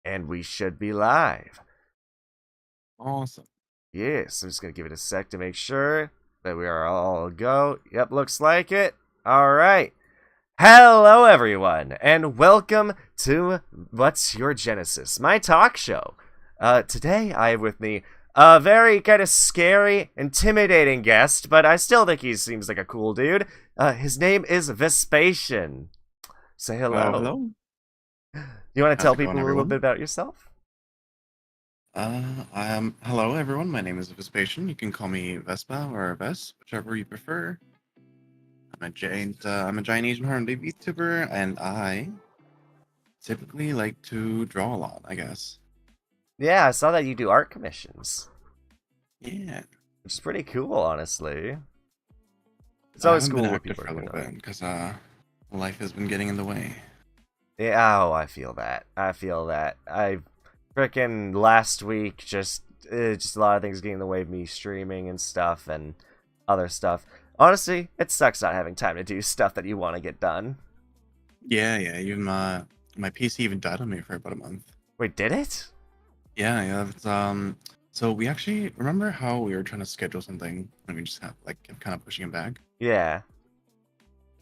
And we should be live. Awesome. Yes, I'm just going to give it a sec to make sure that we are all go. Yep, looks like it. All right. Hello, everyone, and welcome to What's Your Genesis, my talk show. Today, I have with me a very kind of scary, intimidating guest, but I still think he seems like a cool dude. His name is Vespacian. Say Hello, hello. hello. You want to How's tell it going, people a little bit everyone? about yourself? Hello, everyone. My name is Vespacian. You can call me Vespa or Ves, whichever you prefer. I'm a giant Asian Hornet VTuber, and I typically like to draw a lot, I guess. Yeah, I saw that you do art commissions, Yeah. which is pretty cool, honestly. It's I always haven't been cool when active people for are a doing little art. bit because life has been getting in the way. Yeah, oh, I feel that. I feel that. I freaking last week just a lot of things getting in the way of me streaming and stuff and other stuff. Honestly, it sucks not having time to do stuff that you want to get done. Yeah. Even my PC even died on me for about a month. Wait, did it? Yeah. So we actually remember how we were trying to schedule something and we just kept kind of pushing it back. Yeah.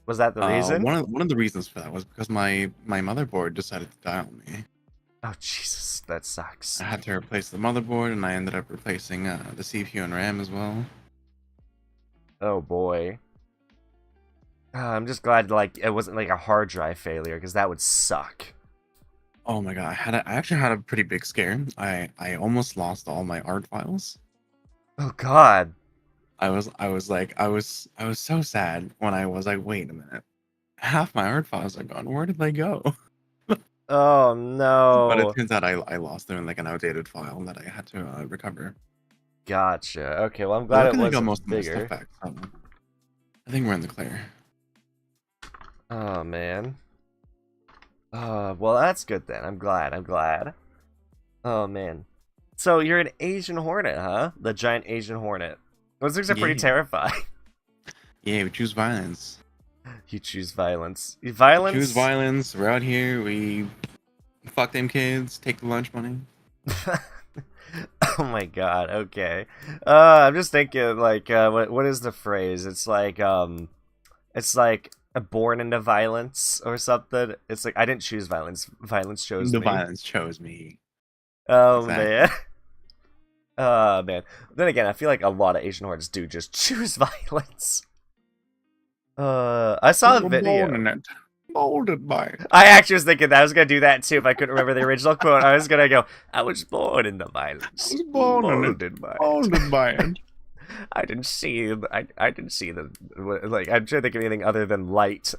Was that the reason? One of the reasons for that was because my motherboard decided to die on me. Oh, Jesus, that sucks. I had to replace the motherboard, and I ended up replacing the CPU and RAM as well. Oh, boy. I'm just glad, like, it wasn't like a hard drive failure, because that would suck. Oh my god, I actually had a pretty big scare. I almost lost all my art files. Oh, God. I was so sad when I was like, wait a minute, half my art files are gone. Where did they go? Oh, But it no. turns out I lost them in like an outdated file that I had to recover. Gotcha. Okay, well, I'm But glad it luckily, I got most wasn't of my stuff bigger. back. So I think we're in the clear. Oh, man. Well, that's good then. I'm glad. I'm glad. Oh, man. So you're an Asian Hornet, huh? The Giant Asian Hornet. Those things are pretty Yeah, terrifying. yeah. We choose violence. You choose violence. We choose Violence? violence. We're out here. We fuck them kids. Take the lunch money. Oh my god, okay. I'm just thinking, like, what is the phrase? It's like born into violence or something. It's like, I didn't choose violence. Violence chose The me. violence chose me. Oh, man. Exactly. Oh, man. Then again, I feel like a lot of Asian hordes do just choose violence. I We saw a were born video. in it. Molded by it. I actually was thinking that I was gonna do that too if I couldn't remember the original quote. I was gonna go, I was born in the I violence, was born in it. molded by it. Molded by it. I didn't see. I didn't see the like. I'm trying to think of anything other than light.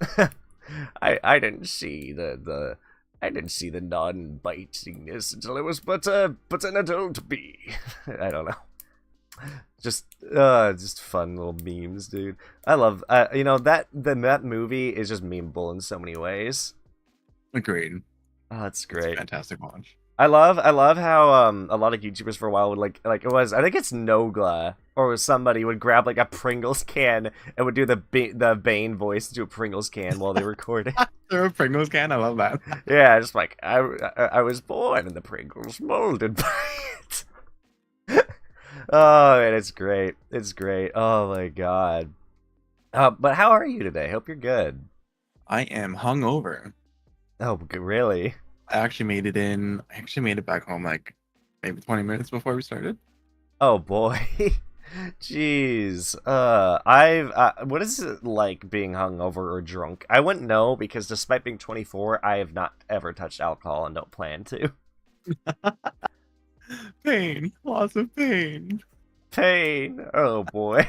I didn't see the I didn't see the non-bitingness until it was but an adult bee. I don't know. Just fun little memes, dude. I love that movie is just memeable in so many ways. Agreed. Oh, that's It's a great. fantastic watch. I love how a lot of YouTubers for a while would like it was, I think it's Nogla or somebody would grab like a Pringles can and would do the Bane voice to a Pringles can while they recorded. They're a Pringles can. I love that. Yeah, just like I was born in the Pringles, molded by it. Oh man, it's great. It's great. Oh my god. But how are you today? Hope you're good. I am hungover. Oh, really? I actually made it back home like maybe 20 minutes before we started. Oh boy. Jeez. What is it like being hungover or drunk? I wouldn't know because despite being 24, I have not ever touched alcohol and don't plan to. Pain. Lots of pain. Pain. Oh boy.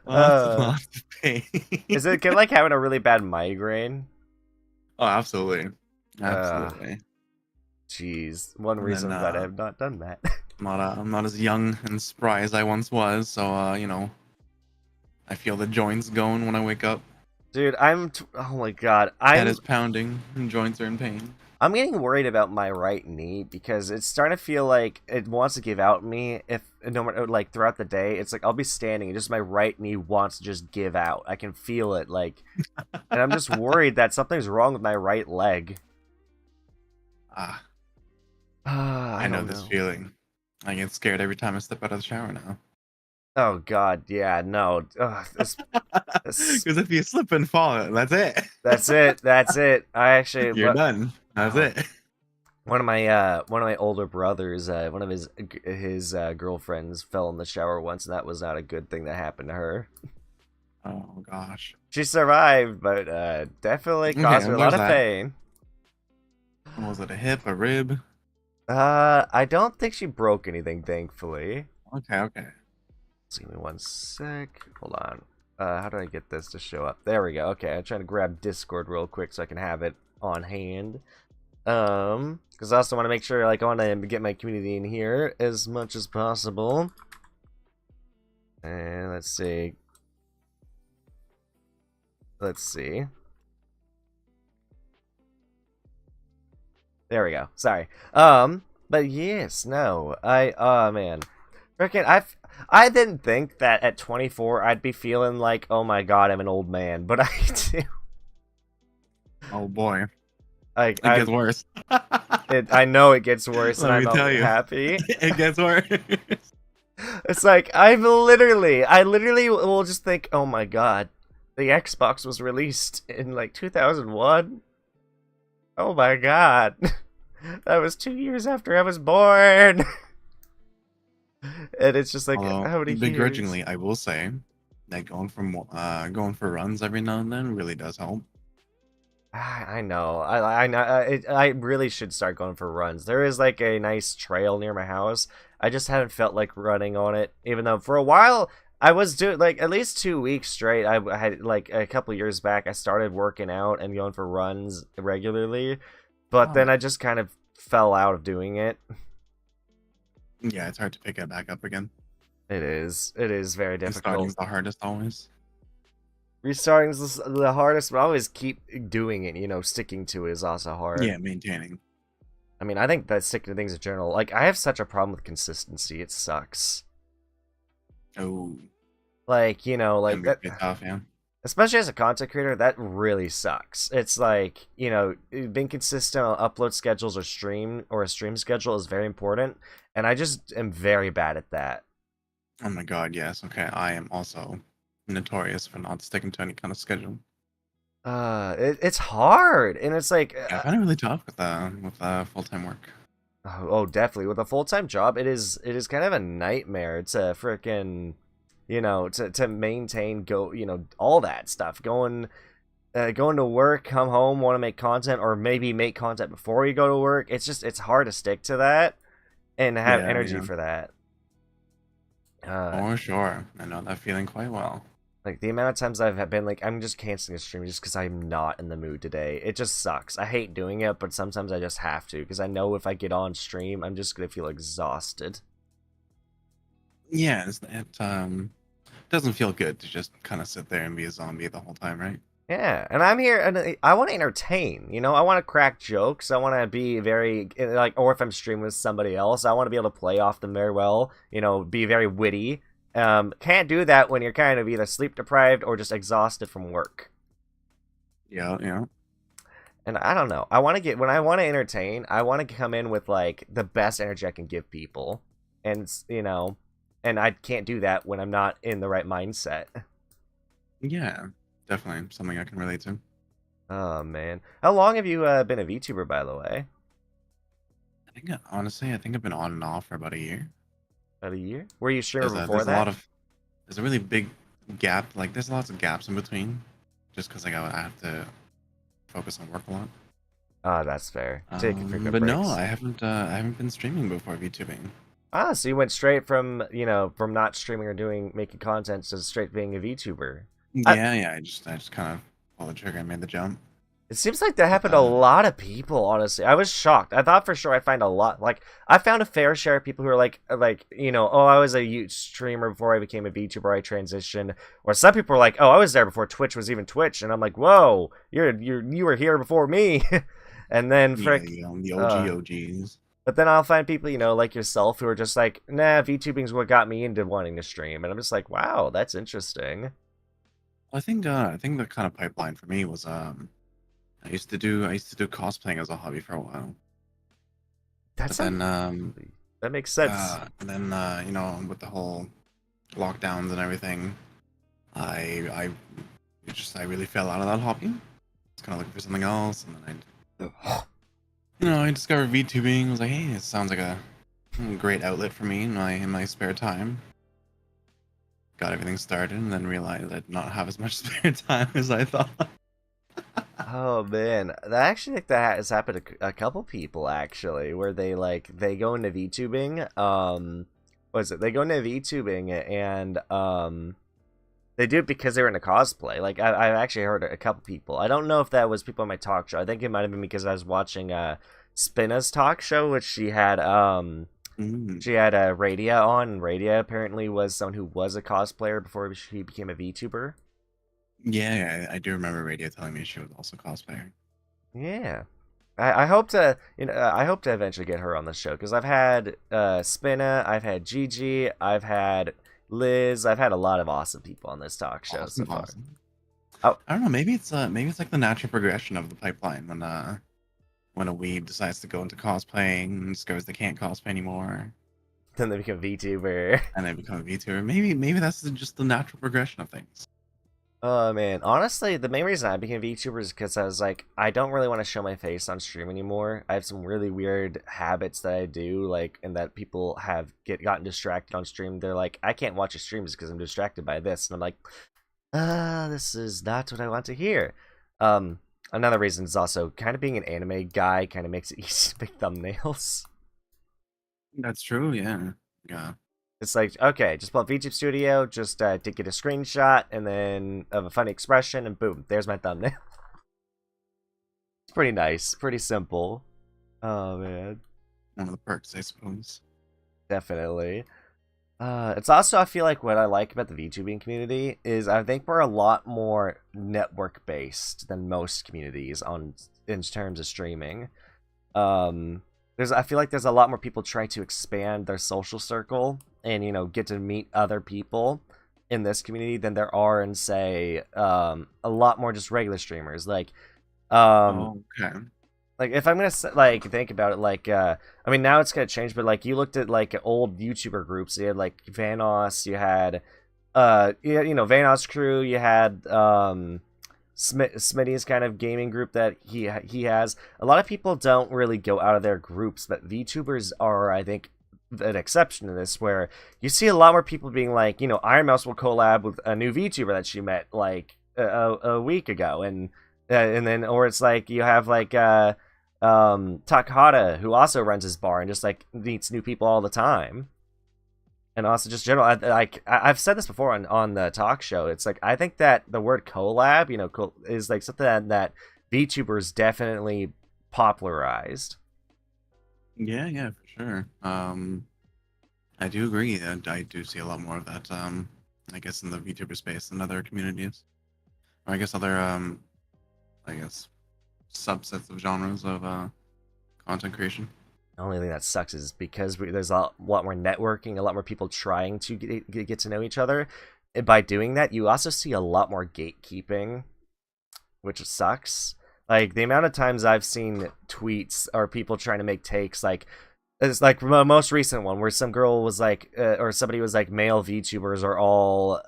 Uh, Lots of pain. is it like having a really bad migraine? Oh, absolutely. Uh, Absolutely. Jeez. One And then reason I'm glad I have not done that. I'm not as young and spry as I once was, so I feel the joints going when I wake up. Dude, oh my god. Head is pounding and joints are in pain. I'm getting worried about my right knee because it's starting to feel like it wants to give out me if no matter like throughout the day. It's like I'll be standing and just my right knee wants to just give out. I can feel it like, and I'm just worried that something's wrong with my right leg. Ah, I I know don't this know. feeling. I get scared every time I step out of the shower now. Oh God, yeah, no. Ugh, this, Because if you slip and fall, that's it. that's it. That's it. I actually, You're done. That's oh, it. one of my older brothers, one of his girlfriends fell in the shower once, and that was not a good thing that happened to her. Oh gosh. She survived, but definitely caused Okay, her a lot there's of that. pain. Was it a hip, a rib? I don't think she broke anything, thankfully. Okay, okay. Just give me one sec. Hold on. How do I get this to show up? There we go. Okay, I'm trying to grab Discord real quick so I can have it on hand. Because I also want to make sure, like, I want to get my community in here as much as possible. And let's see. Let's see. There we go. Sorry. But yes, no. Oh man. Freaking, I didn't think that at 24 I'd be feeling like, oh my god, I'm an old man, but I do. Oh boy. Like, It gets worse. I know it gets worse, and Let I'm me tell you. happy. It gets worse. It's like I literally will just think, oh my god, the Xbox was released in like 2001. Oh my god, that was 2 years after I was born. And it's just like, Although, how many begrudgingly, years? I will say that going for runs every now and then really does help. I know. I know. I really should start going for runs. There is like a nice trail near my house. I just haven't felt like running on it, even though for a while I was doing like at least 2 weeks straight. I had like a couple years back. I started working out and going for runs regularly, but then Oh. I just kind of fell out of doing it. Yeah, it's hard to pick it back up again. It is. It is very difficult. Restarting's the hardest always. Restarting is the hardest, but I always keep doing it. Sticking to it is also hard. Yeah, maintaining. I mean, I think that sticking to things in general, like, I have such a problem with consistency. It sucks. Oh, Like, can like be that, pretty tough, yeah. especially as a content creator, that really sucks. It's like, being consistent on upload schedules or a stream schedule is very important, and I just am very bad at that. Oh my god, yes. Okay, I am also notorious for not sticking to any kind of schedule. It's hard, and it's like, Yeah, I find it really tough with full-time work. oh, definitely with a full-time job, it is kind of a nightmare to frickin', to maintain all that stuff, going to work, come home, want to make content, or maybe make content before you go to work. It's hard to stick to that and have Yeah, energy yeah. for that. For sure. I know that feeling quite well. Like the amount of times I've been like, I'm just canceling a stream just because I'm not in the mood today. It just sucks. I hate doing it, but sometimes I just have to because I know if I get on stream, I'm just gonna feel exhausted. Yeah, it doesn't feel good to just kind of sit there and be a zombie the whole time, right? Yeah, and I'm here, and I want to entertain. I want to crack jokes. I want to be very like, or if I'm streaming with somebody else, I want to be able to play off them very well. Be very witty. Can't do that when you're kind of either sleep deprived or just exhausted from work. Yeah, yeah. And I don't know. When I want to entertain, I want to come in with like the best energy I can give people, and and I can't do that when I'm not in the right mindset. Yeah, definitely something I can relate to. Oh man, how long have you been a VTuber, by the way? Honestly, I think I've been on and off for about a year. About a year? Were you a streamer There's before a lot that? of there's a really big gap. Like there's lots of gaps in between, just because like I have to focus on work a lot. Oh, that's fair. Take frequent But no, breaks. I haven't been streaming before VTubing. Ah, so you went straight from from not streaming or making content to straight being a VTuber. Yeah, yeah. I just kind of pulled the trigger and made the jump. It seems like that happened to a Uh, lot of people, honestly. I was shocked. I thought for sure I'd find a lot. Like, I found a fair share of people who are like, oh, I was a streamer before I became a VTuber, I transitioned. Or some people are like, oh, I was there before Twitch was even Twitch. And I'm like, whoa, you were here before me. And then, yeah, frick, the OG OGs. but then I'll find people, like yourself, who are just like, nah, VTubing's what got me into wanting to stream. And I'm just like, wow, that's interesting. I think the kind of pipeline for me was I used to do cosplaying as a hobby for a while. That's But then that makes sense. you know, with the whole lockdowns and everything, I really fell out of that hobby. I was kind of looking for something else, and then I discovered VTubing. I was like, hey, it sounds like a great outlet for me in my spare time. Got everything started, and then realized I did not have as much spare time as I thought. Oh man, that actually think that has happened to a couple people actually, where they go into VTubing. What is it? They go into VTubing and they do it because they were in a cosplay. Like I've actually heard a couple people. I don't know if that was people on my talk show. I think it might have been because I was watching Spina's talk show, which she had Radia on. And Radia apparently was someone who was a cosplayer before she became a VTuber. Yeah, I do remember Radio telling me she was also cosplaying. Yeah. I hope to I hope to eventually get her on the show because I've had Spinna, I've had Gigi, I've had Liz, I've had a lot of awesome people on this talk show so far. Awesome. Oh, I don't know. Maybe it's like the natural progression of the pipeline when a weeb decides to go into cosplaying and discovers they can't cosplay anymore, then they become VTuber. and they become a VTuber. Maybe that's just the natural progression of things. Oh man, honestly, the main reason I became a VTuber is because I was like, I don't really want to show my face on stream anymore. I have some really weird habits that I do, like, and that people have gotten distracted on stream. They're like, I can't watch your streams because I'm distracted by this, and I'm like, this is not what I want to hear. Another reason is also kind of being an anime guy kind of makes it easy to make thumbnails. That's true. Yeah. It's like, okay, just pull up VTube Studio, just to get a screenshot, and then of a funny expression, and boom, there's my thumbnail. It's pretty nice, pretty simple. Oh man, One of the perks, I suppose. definitely. It's also, I feel like what I like about the VTubing community is I think we're a lot more network based than most communities in terms of streaming. I feel like there's a lot more people trying to expand their social circle and get to meet other people in this community than there are in say a lot more just regular streamers. Like Okay. like if I'm gonna think about it, I mean now it's gonna change, but like you looked at like old YouTuber groups, you had like Vanos, you had Vanos crew, you had Smitty's kind of gaming group that he has. A lot of people don't really go out of their groups, but VTubers are, I think, an exception to this, where you see a lot more people being like, Iron Mouse will collab with a new VTuber that she met like a week ago, and then or it's like you have like Takahata, who also runs his bar and just like meets new people all the time. And also just general, I've said this before on the talk show. It's like I think that the word collab, is like something that VTubers definitely popularized. Yeah, for sure. I do agree that I do see a lot more of that. I guess in the VTuber space than other communities, or I guess other subsets of genres of content creation. The only thing that sucks is because there's a lot more networking, a lot more people trying to get to know each other. And by doing that, you also see a lot more gatekeeping, which sucks. Like the amount of times I've seen tweets or people trying to make takes, like it's like the most recent one where some girl was like, or somebody was like, male VTubers are all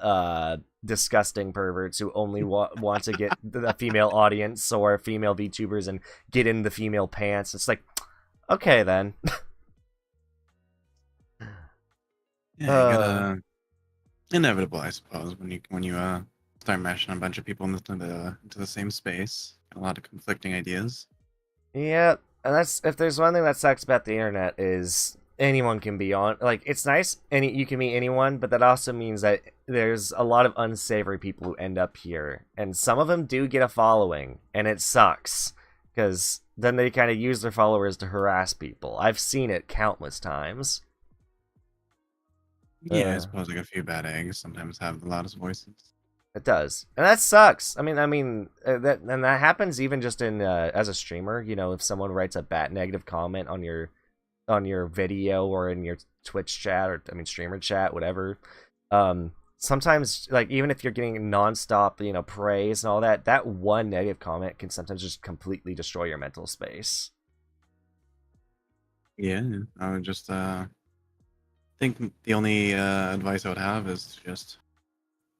disgusting perverts who only want to get the female audience or female VTubers and get in the female pants. It's like, okay then. Yeah, you gotta inevitable, I suppose, when you start mashing a bunch of people into the same space. A lot of conflicting ideas. Yeah, and that's, if there's one thing that sucks about the internet, is anyone can be on. Like, it's nice you can meet anyone, but that also means that there's a lot of unsavory people who end up here, and some of them do get a following, and it sucks because then they kind of use their followers to harass people. I've seen it countless times. Yeah, I suppose like a few bad eggs sometimes have the loudest voices. It does, and that sucks. I mean, that happens even just in as a streamer. If someone writes a bad negative comment on your video or in your Twitch chat, or streamer chat, whatever. Sometimes, like, even if you're getting nonstop, praise and all that, that one negative comment can sometimes just completely destroy your mental space. Yeah, I would just think the only advice I would have is just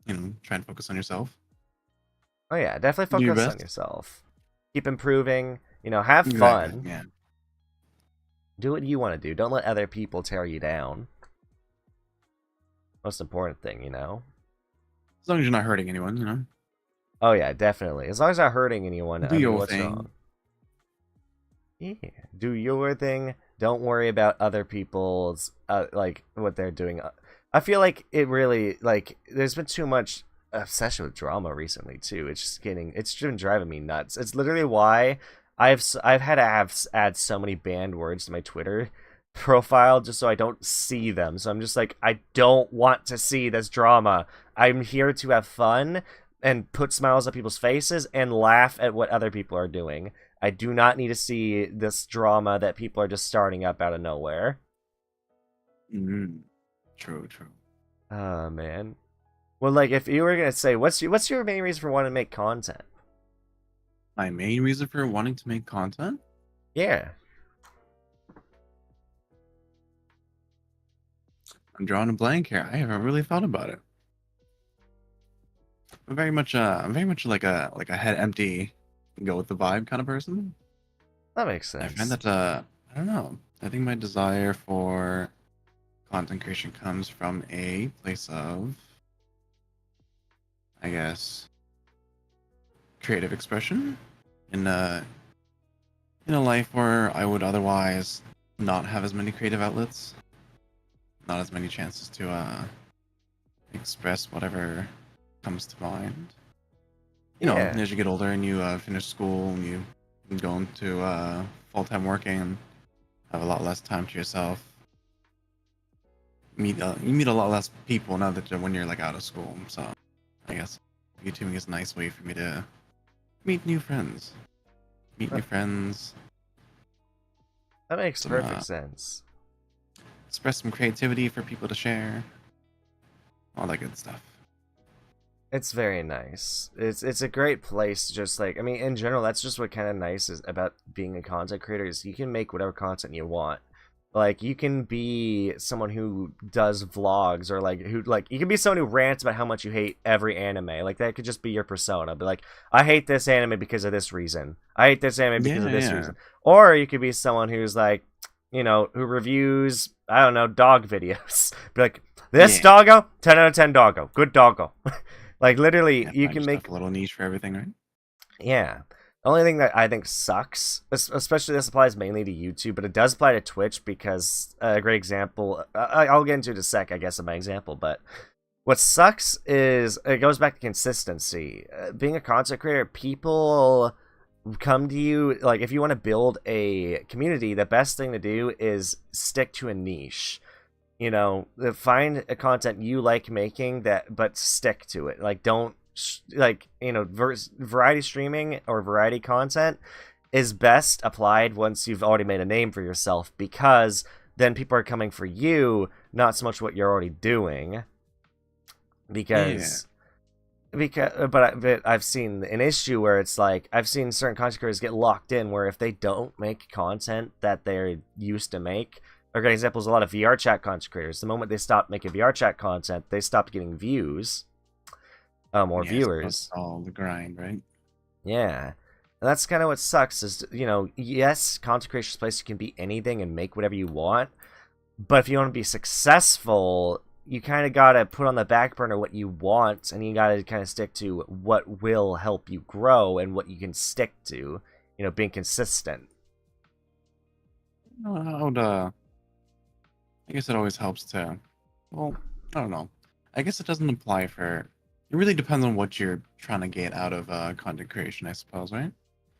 try and focus on yourself. Oh yeah, definitely Do your focus on best. yourself. Keep improving. Have Exactly. fun. Yeah. Do what you want to do. Don't let other people tear you down. Most important thing. As long as you're not hurting anyone. Oh yeah, definitely. As long as you're not hurting anyone, Do I mean, your what's wrong? thing. Yeah, do your thing. Don't worry about other people's like what they're doing. I feel like it really like there's been too much obsession with drama recently too. It's been driving me nuts. It's literally why I've had to add so many banned words to my Twitter profile just so I don't see them. So I'm just like I don't want to see this drama. I'm here to have fun and put smiles on people's faces and laugh at what other people are doing. I do not need to see this drama that people are just starting up out of nowhere. Mm, true, true. Oh man. Well, like if you were gonna say, what's your main reason for wanting to make content? My main reason for wanting to make content? Yeah. I'm drawing a blank here. I haven't really thought about it. I'm very much like a head empty, go with the vibe kind of person. That makes I find sense. that I don't know. I think my desire for content creation comes from a place of, I guess, creative expression in a life where I would otherwise not have as many creative outlets, not as many chances to express whatever comes to mind. Yeah. As you get older and you finish school and you go into full-time working and have a lot less time to yourself, you meet a lot less people now that when you're like out of school. So I guess YouTubing is a nice way for me to meet new friends, That that makes some perfect sense. express some creativity for people to share, all that good stuff. It's very nice. It's a great place. Just like I mean, in general, that's just what kind of nice is about being a content creator is you can make whatever content you want. Like you can be someone who does vlogs or like who like you can be someone who rants about how much you hate every anime. Like that could just be your persona. Be like, I hate this anime because of this reason. I hate this anime because Yeah, of this yeah, reason. Or you could be someone who's like, who reviews I don't know dog videos. Be like, this yeah. doggo, 10 out of 10 doggo, good doggo. Like literally, Yeah, you find can yourself make a little niche for everything, right? yeah. The only thing that I think sucks, especially this applies mainly to YouTube, but it does apply to Twitch because a great example. I'll get into it in a sec, I guess, of my example. But what sucks is it goes back to consistency. Being a content creator, people come to you like if you want to build a community, the best thing to do is stick to a niche. Find a content you like making but stick to it. Like don't like variety streaming or variety content is best applied once you've already made a name for yourself because then people are coming for you, not so much what you're already doing. Yeah. But I've seen an issue where it's like I've seen certain content creators get locked in where if they don't make content that they're used to make. A great example is a lot of VR chat content creators. The moment they stopped making VR chat content, they stopped getting views, or Yeah, I suppose viewers. it's all the grind, right? Yeah. And that's kind of what sucks is, yes, content creation's place you can be anything and make whatever you want. But if you want to be successful, you kind of got to put on the back burner what you want and you got to kind of stick to what will help you grow and what you can stick to, being consistent. I would, I guess it always helps to, well, I don't know. I guess it doesn't apply for, it really depends on what you're trying to get out of content creation, I suppose, right?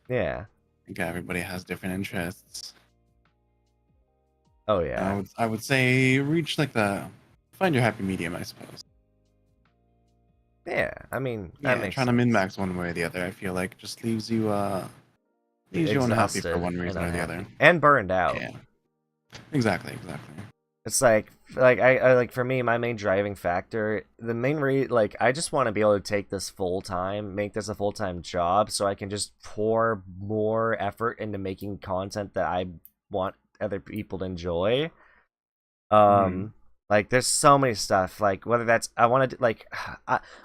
Yeah. I think everybody has different interests. Oh, And I yeah. would, I would say reach like find your happy medium, I suppose. Yeah. I mean, that Yeah, makes trying to min sense. max one way or the other, I feel like just leaves you unhappy for Exhausted one and reason or the other. unhappy and burned out. Yeah, exactly, exactly. It's like I like for me, my main driving factor, the main like I just want to be able to take this full time, make this a full time job, so I can just pour more effort into making content that I want other people enjoy. Mhm. Like there's so many stuff, like whether that's I want to like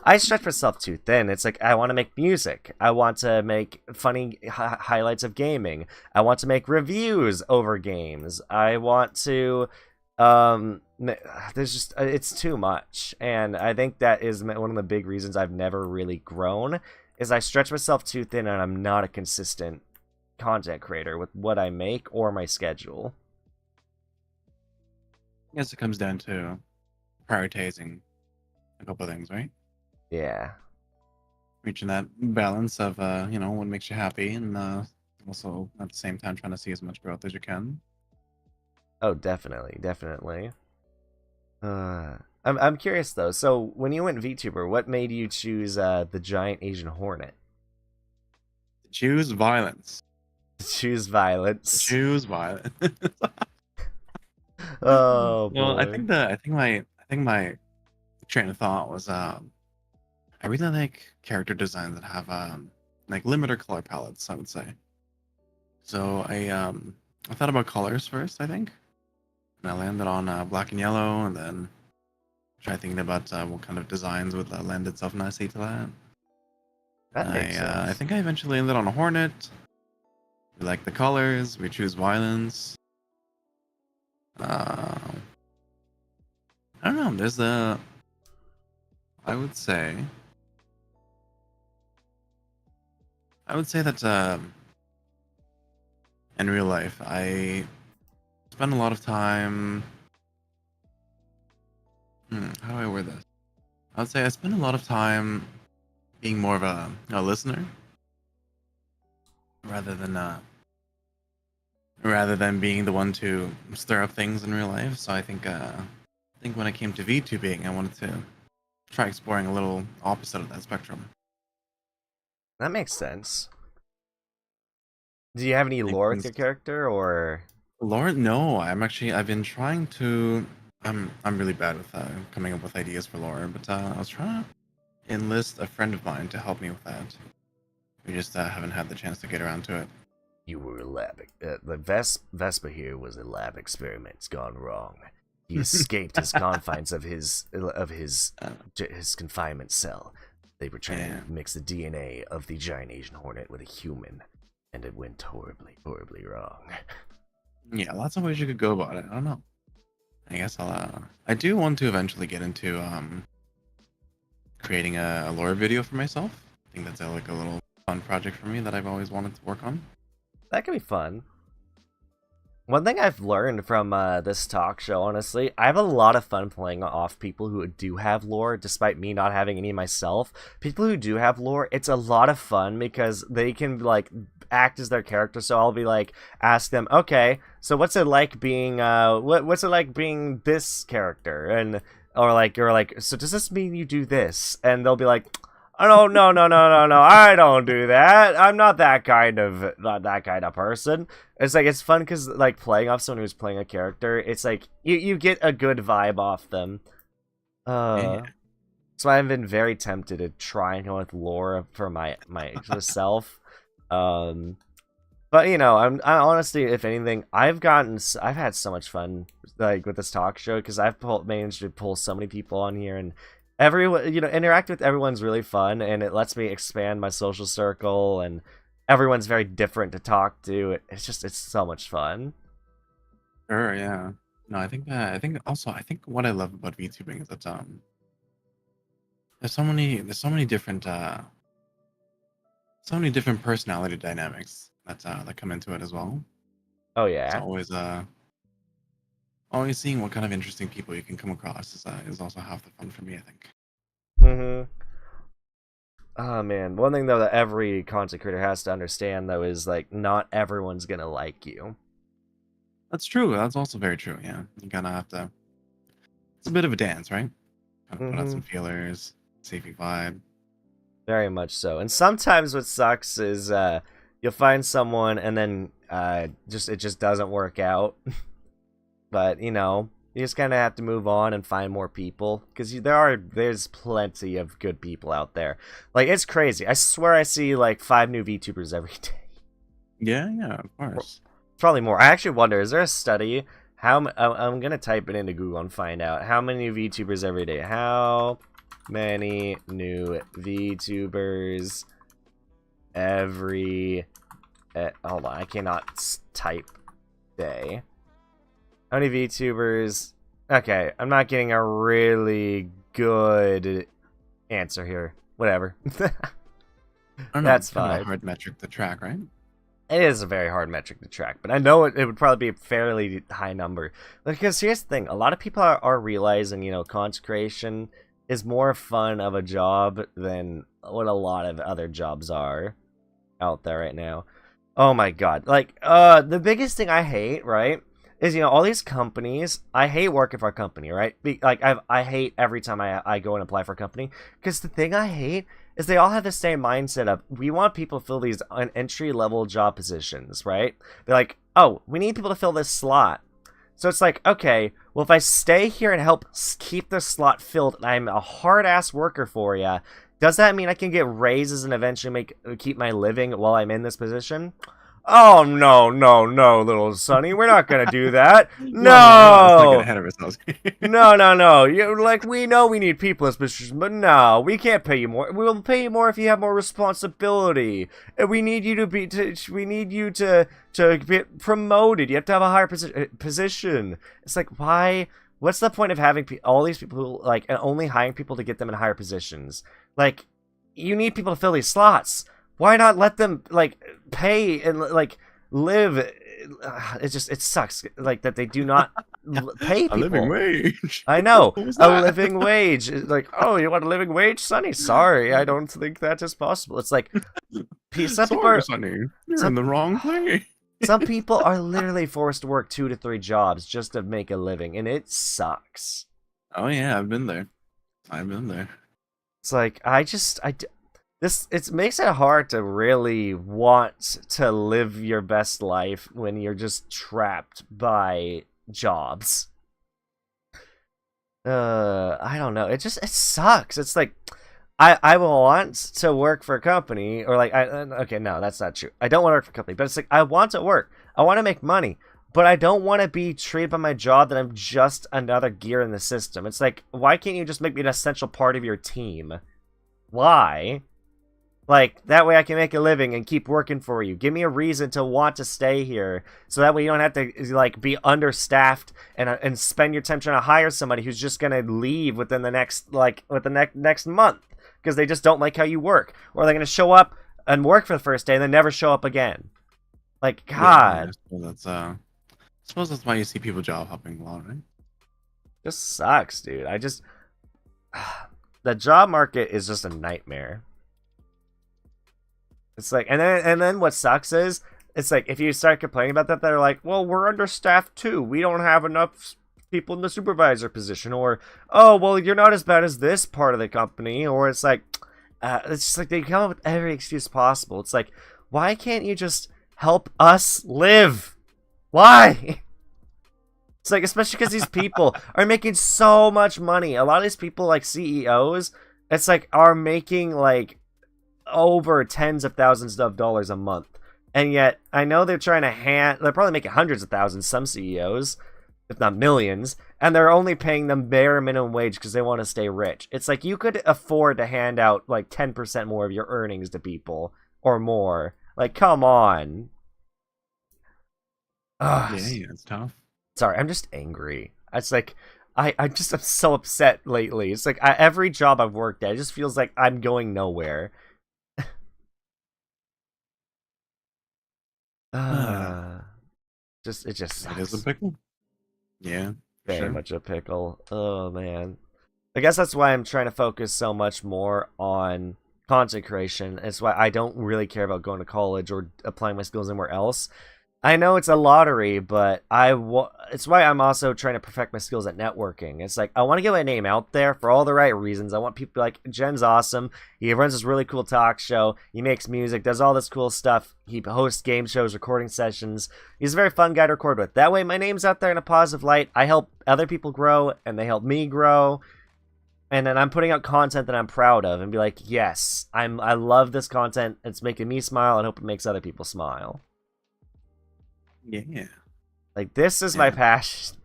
I stretch myself too thin. It's like I want to make music, I want to make funny highlights of gaming, I want to make reviews over games, I want to there's just it's too much, and I think that is one of the big reasons I've never really grown, is I stretch myself too thin and I'm not a consistent content creator with what I make or my schedule. I guess it comes down to prioritizing a couple of things, right? Yeah. Reaching that balance of what makes you happy, and also at the same time trying to see as much growth as you can. Oh, definitely, definitely. I'm curious though. So when you went VTuber, what made you choose the Giant Asian Hornet? Choose violence. Choose violence. Choose violence. Oh Well, I boy. think my train of thought was I really like character designs that have like limiter color palettes, I would say. So I thought about colors first, I think, and I landed on black and yellow, and then tried thinking about what kind of designs would lend itself nicely to that. That makes I sense. think I eventually landed on a hornet. We like the colors. We choose violence. Uh, I don't know. There's a. I would say. I would say that in real life, I spend a lot of time. How do I word this? I would say I spend a lot of time being more of a listener rather than being the one to stir up things in real life. So I think when it came to VTubing, I wanted to try exploring a little opposite of that spectrum. That makes sense. Do you have any I think lore with your since character, or? Lauren, no, I've been trying to. I'm really bad with coming up with ideas for lore, but I was trying to enlist a friend of mine to help me with that. We just haven't had the chance to get around to it. You were a lab. The Vespa here was a lab experiment gone wrong. He escaped his confines of his confinement cell. They were trying Yeah. to mix the DNA of the Giant Asian Hornet with a human, and it went horribly, horribly wrong. Yeah, lots of ways you could go about it. I don't know. I guess I do want to eventually get into creating a lore video for myself. I think that's like a little fun project for me that I've always wanted to work on. That could be fun. One thing I've learned from this talk show, honestly, I have a lot of fun playing off people who do have lore, despite me not having any myself. People who do have lore, it's a lot of fun because they can, like, act as their character. So I'll be like, ask them, okay, so what's it like being, what's it like being this character? And, or like, so does this mean you do this? And they'll be like, oh no, I don't do that. I'm not that kind of person. It's like it's fun because like playing off someone who's playing a character, it's like you get a good vibe off them. Yeah. So I've been very tempted to try and go with lore for myself. But you know, I honestly, if anything, I've had so much fun like with this talk show because managed to pull so many people on here, and everyone, interact with everyone's really fun, and it lets me expand my social circle, and everyone's very different to talk to. It's so much fun. Sure, yeah. No, I think what I love about VTubing is that there's so many different personality dynamics that come into it as well. Oh It's yeah. always seeing what kind of interesting people you can come across is also half the fun for me, I think. Mhm. Oh man, one thing though that every content creator has to understand though is like not everyone's gonna like you. That's true. That's also very true. Yeah, you kind of have to. It's a bit of a dance, right? Kind of put out some Mhm. feelers, see if you vibe. Very much so. And sometimes what sucks is you'll find someone and then it just doesn't work out. But you just kind of have to move on and find more people because there's plenty of good people out there. Like it's crazy. I swear I see like 5 new VTubers every day. Yeah, of course. probably more. I actually wonder, is there a study? I'm gonna type it into Google and find out how many VTubers every day. How many new VTubers every? Hold on, I cannot type day. How many VTubers? Okay, I'm not getting a really good answer here. Whatever. That's fine. A hard metric to track, right? It is a very hard metric to track, but I know it would probably be a fairly high number. Because here's the thing, a lot of people are realizing, you know, content creation is more fun of a job than what a lot of other jobs are out there right now. Oh my god. Like, the biggest thing I hate, right, is, you know, all these companies, I hate working for a company, right? Like, I hate every time I go and apply for a company, because the thing I hate is they all have the same mindset of, we want people to fill these entry-level job positions, right? They're like, oh, we need people to fill this slot. So it's like, okay, well, if I stay here and help keep this slot filled, and I'm a hard-ass worker for you, does that mean I can get raises and eventually keep my living while I'm in this position? Oh, no, little Sonny. We're not going to do that. No! Let's not get ahead of ourselves. No. Like, we know we need people in positions, but no, we can't pay you more. We'll pay you more if you have more responsibility. And we need you to get promoted. You have to have a higher position. It's like, why? What's the point of having all these people who, like, and only hiring people to get them in higher positions? Like, you need people to fill these slots. Why not let them, like, pay and, like, live? It sucks, like, that they do not pay people. A living wage. I know. A living wage. Like, oh, you want a living wage, Sonny? Sorry, I don't think that is possible. It's like, some people are... Sonny, you're in the wrong place. Some people are literally forced to work 2 to 3 jobs just to make a living, and it sucks. Oh, yeah, I've been there. It's like, it makes it hard to really want to live your best life when you're just trapped by jobs. I don't know. It sucks. It's like, I want to work for a company, or like, okay, no, that's not true. I don't want to work for a company, but it's like, I want to work. I want to make money, but I don't want to be treated by my job that I'm just another gear in the system. It's like, why can't you just make me an essential part of your team? Why? Like, that way I can make a living and keep working for you. Give me a reason to want to stay here, so that way you don't have to, like, be understaffed and spend your time trying to hire somebody who's just gonna leave within the next, like, next month, because they just don't like how you work, or they're gonna show up and work for the first day and then never show up again. Like, God. Yeah, I suppose that's why you see people job hopping a lot, right? Just sucks, dude. The job market is just a nightmare. It's like, and then what sucks is, it's like, if you start complaining about that, they're like, well, we're understaffed too. We don't have enough people in the supervisor position, or, oh, well, you're not as bad as this part of the company, or it's like, it's just like they come up with every excuse possible. It's like, why can't you just help us live? Why? It's like, especially because these people are making so much money. A lot of these people, like CEOs, it's like, are making like over tens of thousands of dollars a month, and yet I know they're trying to they're probably making hundreds of thousands, some CEOs, if not millions, and they're only paying them bare minimum wage because they want to stay rich. It's like, you could afford to hand out like 10% more of your earnings to people, or more. Like, come on. Yeah, it's tough. Sorry, I'm just angry. It's like, I'm so upset lately. It's like, every job I've worked at, it just feels like I'm going nowhere. It just sucks. It is a pickle. Yeah, very much a pickle. Oh man, I guess that's why I'm trying to focus so much more on content creation. It's why I don't really care about going to college or applying my skills anywhere else. I know it's a lottery, but it's why I'm also trying to perfect my skills at networking. It's like, I want to get my name out there for all the right reasons. I want people like, Jen's awesome. He runs this really cool talk show. He makes music, does all this cool stuff. He hosts game shows, recording sessions. He's a very fun guy to record with. That way my name's out there in a positive light. I help other people grow, and they help me grow. And then I'm putting out content that I'm proud of, and be like, yes, I love this content. It's making me smile, and hope it makes other people smile. Yeah. Like, this is my Yeah. passion.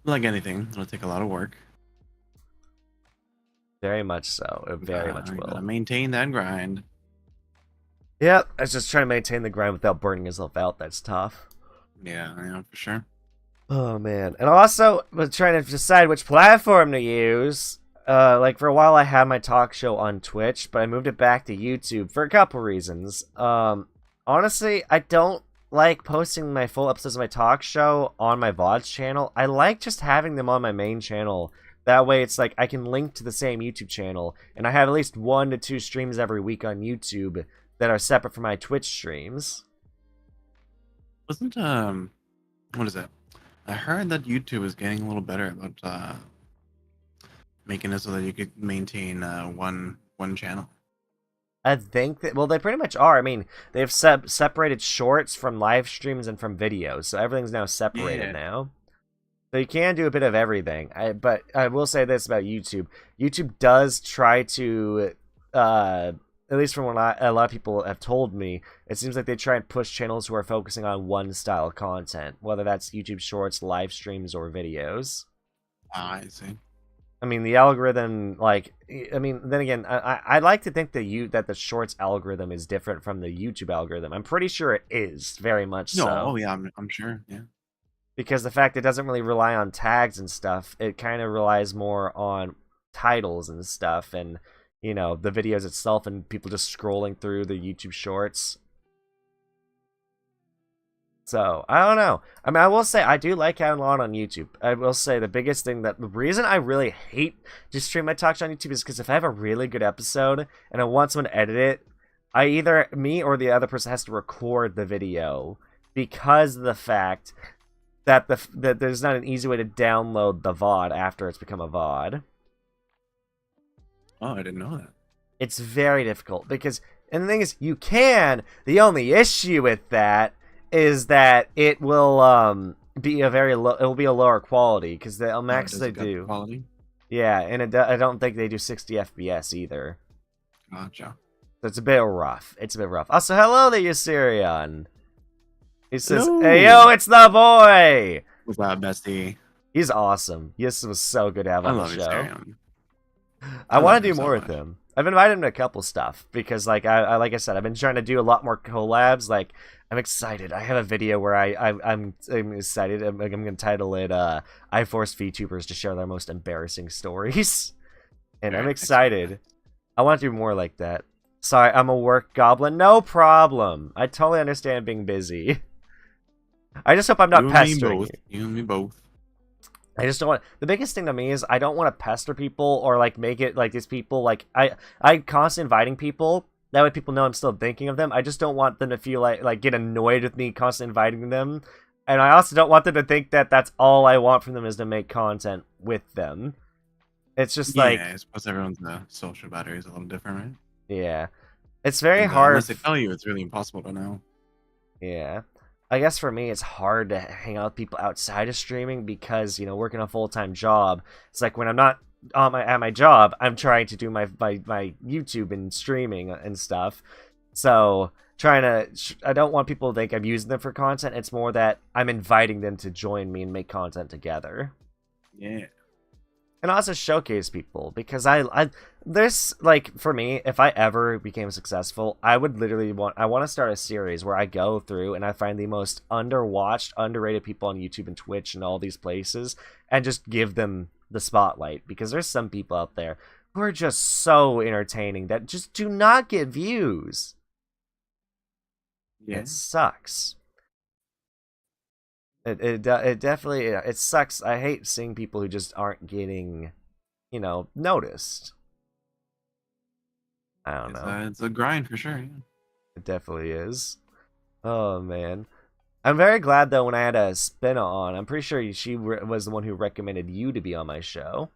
Like anything, it'll take a lot of work. Very much so. It very much You will. gotta maintain that grind. Yep, I was just trying to maintain the grind without burning yourself out. That's tough. Yeah, for sure. Oh, man. And also, was trying to decide which platform to use. Like, for a while, I had my talk show on Twitch, but I moved it back to YouTube for a couple reasons. Honestly, I don't like posting my full episodes of my talk show on my VODs channel. I like just having them on my main channel. That way, it's like I can link to the same YouTube channel, and I have at least 1 to 2 streams every week on YouTube that are separate from my Twitch streams. Wasn't what is it? I heard that YouTube is getting a little better about making it so that you could maintain one channel. I think that, well, they pretty much are. I mean, they've separated shorts from live streams and from videos, so everything's now separated now. So you can do a bit of everything. But I will say this about YouTube. YouTube does try to, at least from what a lot of people have told me, it seems like they try and push channels who are focusing on one style of content, whether that's YouTube Shorts, live streams, or videos. I see. I mean, the algorithm, like, I mean, then again, I like to think that the Shorts algorithm is different from the YouTube algorithm. I'm pretty sure it is, very much so. No, yeah, I'm sure, yeah. Because the fact it doesn't really rely on tags and stuff, it kind of relies more on titles and stuff, and you know, the videos itself, and people just scrolling through the YouTube Shorts. So I don't know. I mean, I will say I do like having a lot on YouTube. I will say the biggest thing, that the reason I really hate to stream my talks on YouTube is because if I have a really good episode and I want someone to edit it, I either, me or the other person, has to record the video, because of the fact that that there's not an easy way to download the VOD after it's become a VOD. Oh, I didn't know that. It's very difficult because, and the thing is, you can. The only issue with that is that it will be a very low. It will be a lower quality because the max they do. Quality? Yeah, and I don't think they do 60 FPS either. Gotcha. So it's a bit rough. It's a bit rough. Also, hello there, Yusurion. He says, Hello. "Hey yo, it's the boy." What's up, bestie? He's awesome. Yus was so good to have on the show. Yusurion. I want to do so more with him. I've invited him to a couple stuff because, like I said, I've been trying to do a lot more collabs. Like, I'm excited. I have a video where I'm excited. I'm gonna title it "I forced VTubers to share their most embarrassing stories," and I'm excited. I want to do more like that. Sorry, I'm a work goblin. No problem. I totally understand being busy. I just hope I'm not pestering you. You and me both. I just don't want. The biggest thing to me is I don't want to pester people or like make it like these people like I constantly inviting people. That way people know I'm still thinking of them. I just don't want them to feel like get annoyed with me constantly inviting them, and I also don't want them to think that that's all I want from them is to make content with them. It's just like, I suppose everyone's social battery is a little different, right? Yeah, it's very hard. Unless they tell you, it's really impossible to know. Yeah. I guess for me, it's hard to hang out with people outside of streaming because, you know, working a full-time job, it's like when I'm not at my job, I'm trying to do my YouTube and streaming and stuff. So I don't want people to think I'm using them for content. It's more that I'm inviting them to join me and make content together. Yeah. And also showcase people, because there's, like, for me, if I ever became successful, I would literally want to start a series where I go through and I find the most underwatched, underrated people on YouTube and Twitch and all these places and just give them the spotlight, because there's some people out there who are just so entertaining that just do not get views. Yeah. It sucks. It definitely, it sucks. I hate seeing people who just aren't getting, you know, noticed. I don't know. It's a grind for sure. Yeah. It definitely is. Oh man, I'm very glad though when I had a Spinna on. I'm pretty sure she was the one who recommended you to be on my show.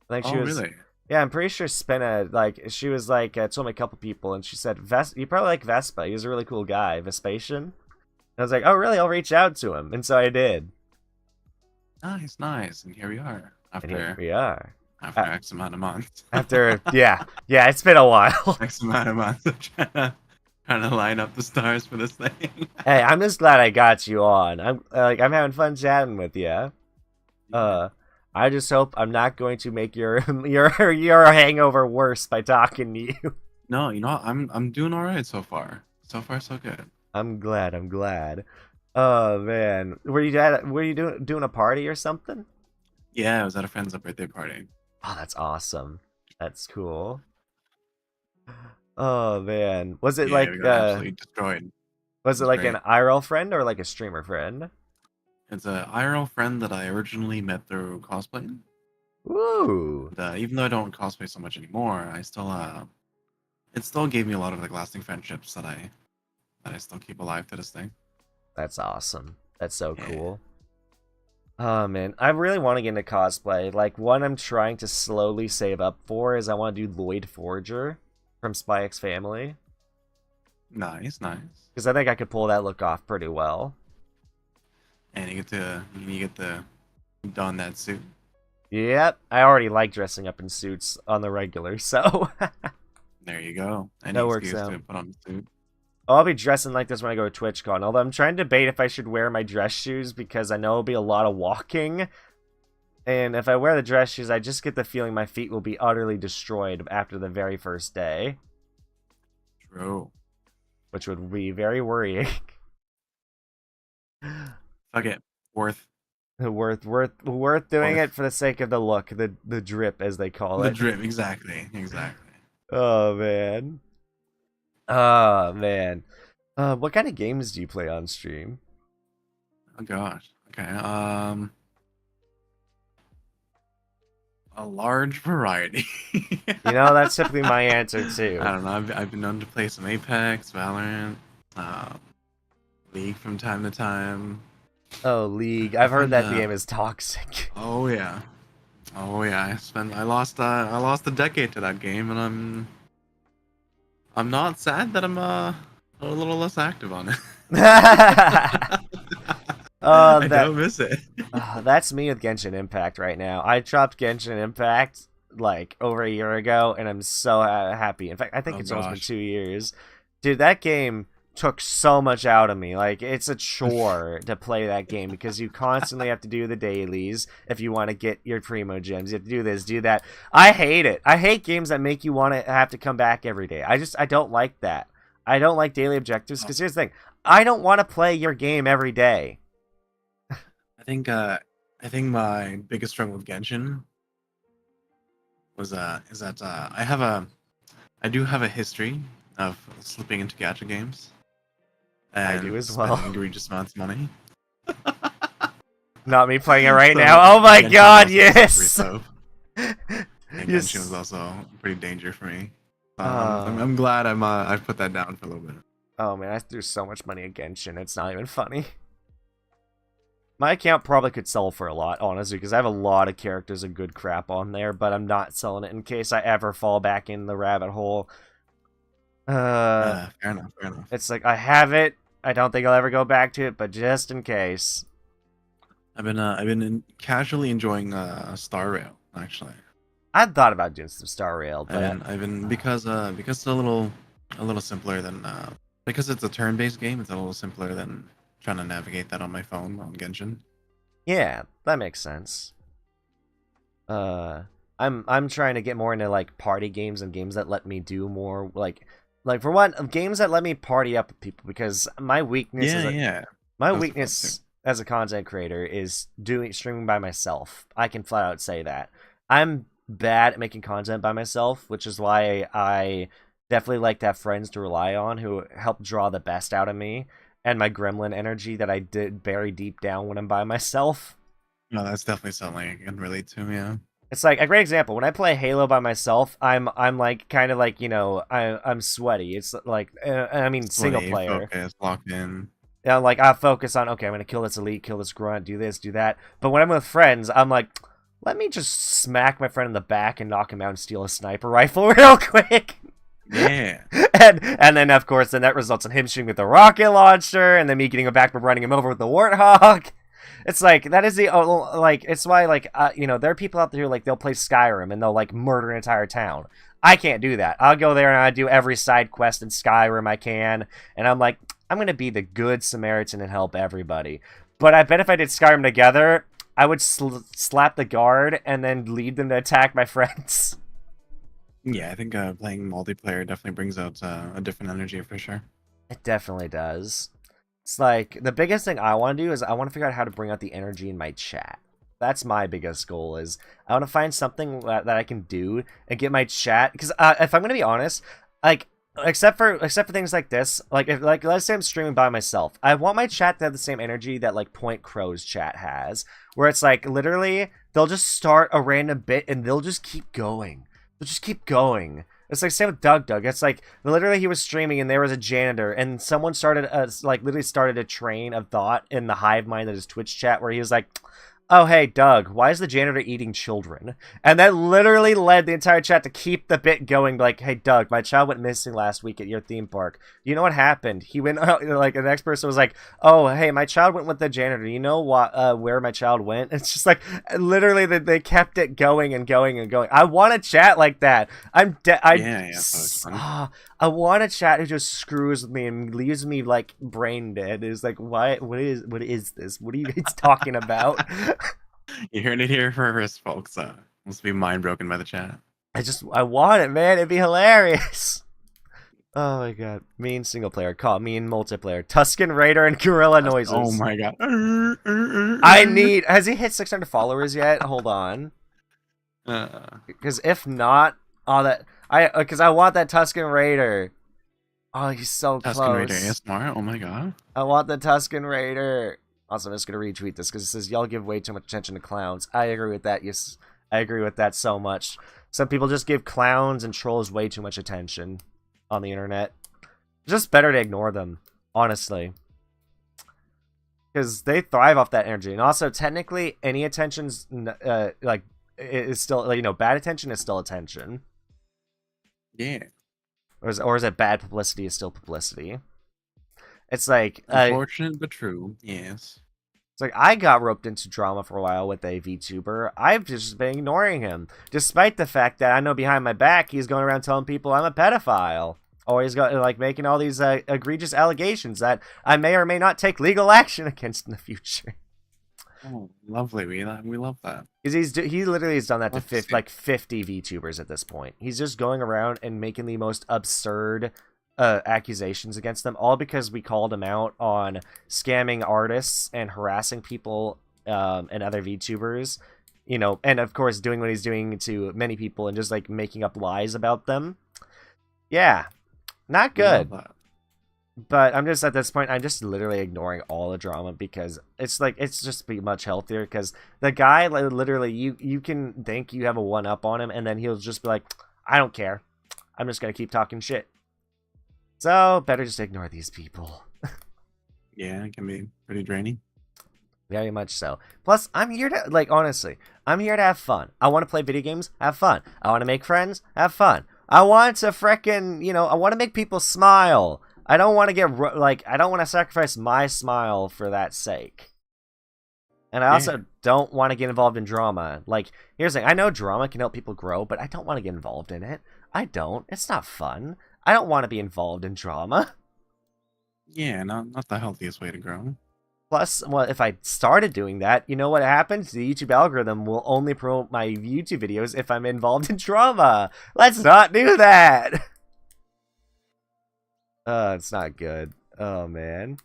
I think she was. Really? Yeah, I'm pretty sure Spinna, like, she was like told me a couple people, and she said, you probably like Vespa. He was a really cool guy, Vespacian. I was like, oh, really? I'll reach out to him. And so I did. Nice. And here we are. Here we are. After X amount of months. Yeah, it's been a while. X amount of months. trying to line up the stars for this thing. Hey, I'm just glad I got you on. I'm having fun chatting with you. I just hope I'm not going to make your your hangover worse by talking to you. No, you know what? I'm doing all right so far. So far, so good. I'm glad. I'm glad. Oh man, were you doing a party or something? Yeah, I was at a friend's birthday party. Oh, that's awesome. That's cool. Oh man, was it Yeah, like we got absolutely destroyed. was it was like great. an IRL friend or like a streamer friend? It's a IRL friend that I originally met through cosplaying. Ooh, Even though I don't cosplay so much anymore, I still it still gave me a lot of like lasting friendships that I still keep alive to this day. that's awesome. That's so Yeah. cool. Oh man, I really want to get into cosplay. Like one I'm trying to slowly save up for is I want to do Lloyd Forger from Spy X Family Nice, nice. because I think I could pull that look off pretty well. And you get to don that suit. Yep, I already like dressing up in suits on the regular, so There you go. Any That works excuse out. to put on the suit. I'll be dressing like this when I go to TwitchCon. Although I'm trying to debate if I should wear my dress shoes because I know it'll be a lot of walking. And if I wear the dress shoes, I just get the feeling my feet will be utterly destroyed after the very first day, True. which would be very worrying. Fuck it. Worth worth doing Worth. it for the sake of the look, the drip as they call the it. drip. Exactly. Exactly. Oh man. Oh man. What kind of games do you play on stream? Oh gosh. Okay. A large variety. You know, that's typically my answer too. I don't know. I've been known to play some Apex, Valorant, League from time to time. Oh, League. I've heard that And, game is toxic. Oh yeah. Oh yeah. I lost a decade to that game, and I'm not sad that I'm a little less active on it. I don't miss it. That's me with Genshin Impact right now. I dropped Genshin Impact like over a year ago, and I'm so happy. In fact, I think it's almost been 2 years. Dude, that game took so much out of me. Like, it's a chore to play that game because you constantly have to do the dailies if you want to get your primo gems. You have to do this, do that. I hate it. I hate games that make you want to have to come back every day. I don't like that. I don't like daily objectives because here's the thing. I don't want to play your game every day. I think my biggest struggle with Genshin was is that I do have a history of slipping into gacha games. And I do as well. spending egregious amounts of money. Not me playing it right So, now. Oh my Genshin god, was yes! And Yes. Genshin was also pretty danger for me. Oh. I'm glad I've put that down for a little bit. Oh man, I threw so much money at Genshin, it's not even funny. My account probably could sell for a lot, honestly, because I have a lot of characters and good crap on there, but I'm not selling it in case I ever fall back in the rabbit hole. Fair enough. It's like, I have it, I don't think I'll ever go back to it, but just in case. I've been casually enjoying Star Rail, actually. I'd thought about doing some Star Rail, but I've been because it's a little simpler than because it's a turn-based game. It's a little simpler than trying to navigate that on my phone on Genshin. yeah, that makes sense. I'm trying to get more into like party games and games that let me do more like for one, games that let me party up with people because my weakness my Those are weakness as a content creator is streaming by myself. I can flat out say that. I'm bad at making content by myself, which is why I definitely like to have friends to rely on who help draw the best out of me and my gremlin energy that I did bury deep down when I'm by myself. No, that's definitely something I can relate to. Yeah. It's like a great example. When I play Halo by myself, I'm like kind of like, you know, I'm sweaty. It's like I mean single player. Focus, locked in. Yeah, like I focus on, okay, I'm gonna kill this elite, kill this grunt, do this, do that. But when I'm with friends, I'm like, let me just smack my friend in the back and knock him out and steal a sniper rifle real quick. Yeah. and then of course then that results in him shooting with the rocket launcher, and then me getting him back by running him over with the warthog. It's like that is the like it's why like you know, there are people out there who like they'll play Skyrim and they'll like murder an entire town. I can't do that. I'll go there and I do every side quest in Skyrim I can, and I'm like, I'm gonna be the good Samaritan and help everybody. But I bet if I did Skyrim together, I would slap the guard and then lead them to attack my friends. Yeah, I think playing multiplayer definitely brings out a different energy for sure. It definitely does. It's like, the biggest thing I want to do is I want to figure out how to bring out the energy in my chat. That's my biggest goal, is I want to find something that I can do and get my chat, because if I'm going to be honest, like, except for things like this, like, if, like, let's say I'm streaming by myself, I want my chat to have the same energy that, like, Point Crow's chat has, where it's like, literally, they'll just start a random bit and they'll just keep going. They'll just keep going. It's like same with Doug. It's like literally he was streaming and there was a janitor and someone started literally started a train of thought in the hive mind of his Twitch chat where he was like, oh, hey, Doug, why is the janitor eating children? And that literally led the entire chat to keep the bit going, like, hey, Doug, my child went missing last week at your theme park. You know what happened? He went, like, the next person was like, oh, hey, my child went with the janitor. You know what, where my child went? It's just like, literally, they kept it going and going and going. I want a chat like that. Yeah, so I want a chat who just screws with me and leaves me, like, brain dead. It's like, what is this? What are you guys talking about? You heard it here first, folks. Must be mind broken by the chat. I want it, man. It'd be hilarious. Oh my god. Me in single player. Call me in multiplayer. Tuscan Raider and Gorilla Noises. Oh my god. Has he hit 600 followers yet? Hold on. Because if not, because I want that Tuscan Raider. Oh, he's so close. Tuscan Raider ASMR? Oh my god. I want the Tuscan Raider. Also, I'm just going to retweet this because it says, y'all give way too much attention to clowns. I agree with that. Yes, I agree with that so much. Some people just give clowns and trolls way too much attention on the internet. It's just better to ignore them, honestly. Because they thrive off that energy. And also, technically, any attention's, is still, bad attention is still attention. Yeah. Or is it bad publicity is still publicity? It's like unfortunate but true. Yes. It's like I got roped into drama for a while with a VTuber. I've just been ignoring him, despite the fact that I know behind my back he's going around telling people I'm a pedophile, or he's got like making all these egregious allegations that I may or may not take legal action against in the future. Oh, lovely. We love that. He literally has done that to 50 VTubers at this point. He's just going around and making the most absurd accusations against them, all because we called him out on scamming artists and harassing people and other VTubers, and of course doing what he's doing to many people and just like making up lies about them. Yeah, not good. But I'm just at this point, I'm just literally ignoring all the drama because it's like it's just be much healthier because the guy literally you can think you have a one up on him and then he'll just be like, I don't care, I'm just gonna keep talking shit. So, better just ignore these people. Yeah, it can be pretty draining. Very much so. Plus, I'm here to, honestly, I'm here to have fun. I want to play video games, have fun. I want to make friends, have fun. I want to frickin', I want to make people smile. I don't want to I don't want to sacrifice my smile for that sake. And I also don't want to get involved in drama. Here's the thing. I know drama can help people grow, but I don't want to get involved in it. I don't. It's not fun. I don't want to be involved in drama. Yeah, not the healthiest way to grow. Plus, well, if I started doing that, you know what happens? The YouTube algorithm will only promote my YouTube videos if I'm involved in drama. Let's not do that. It's not good. Oh, man.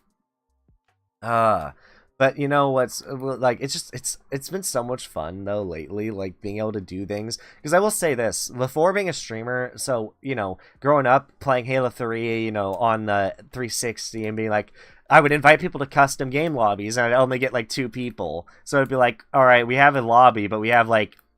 But you know what's it's been so much fun though lately, being able to do things. Because I will say this, before being a streamer, so growing up playing Halo 3, on the 360 and being like, I would invite people to custom game lobbies and I'd only get 2 people. So it'd be like, all right, we have a lobby, but we have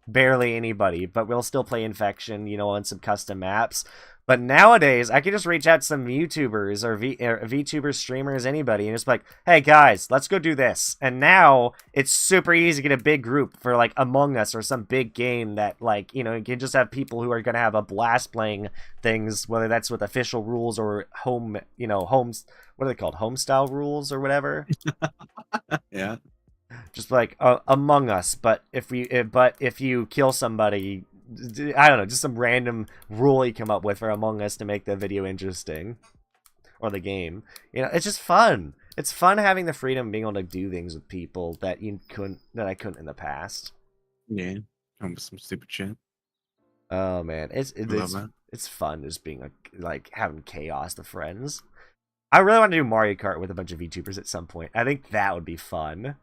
barely anybody, but we'll still play Infection, on some custom maps. But nowadays, I can just reach out to some YouTubers or VTubers, streamers, anybody, and just be like, hey guys, let's go do this. And now, it's super easy to get a big group for Among Us or some big game that you can just have people who are going to have a blast playing things, whether that's with official rules or homes, what are they called? Home style rules or whatever? Yeah. Just Among Us, but if you kill somebody, I don't know, just some random rule you come up with for Among Us to make the video interesting. Or the game. You know, it's just fun. It's fun having the freedom of being able to do things with people that I couldn't in the past. Yeah, come with some stupid shit. Oh man, Love that. it's fun just being like having chaos with friends. I really want to do Mario Kart with a bunch of VTubers at some point. I think that would be fun.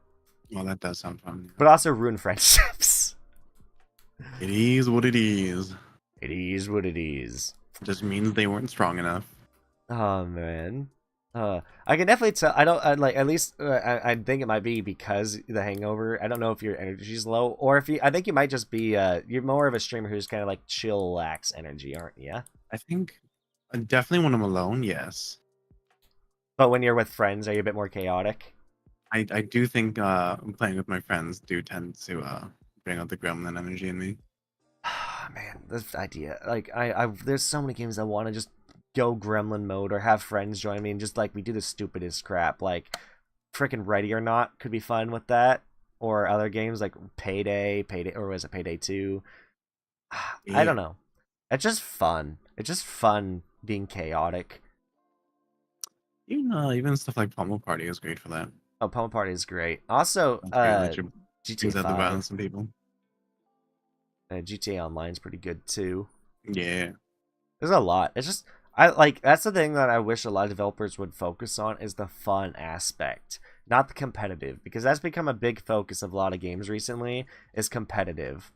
Well, that does sound fun. But also ruin friendships. It is what it is. It is what it is. It just means they weren't strong enough. Oh man. I can definitely tell. At least I think it might be because the hangover. I don't know if your energy's low or if I think you might just be you're more of a streamer who's kind of like chillax energy, aren't you? I think definitely when I'm alone, yes. But when you're with friends, are you a bit more chaotic? I do think playing with my friends do tend to bring out the gremlin energy in me. Man, this idea. Like I there's so many games I want to just go gremlin mode or have friends join me and just like we do the stupidest crap. Like freaking Ready or Not could be fun with that. Or other games like Payday, or was it Payday 2? I don't know. It's just fun. It's just fun being chaotic. Even stuff like Pummel Party is great for that. Oh, Pummel Party is great. Also, GTA GTA the 5. violence in people. GTA Online is pretty good too. Yeah. There's a lot. It's just that's the thing that I wish a lot of developers would focus on is the fun aspect, not the competitive, because that's become a big focus of a lot of games recently is competitive.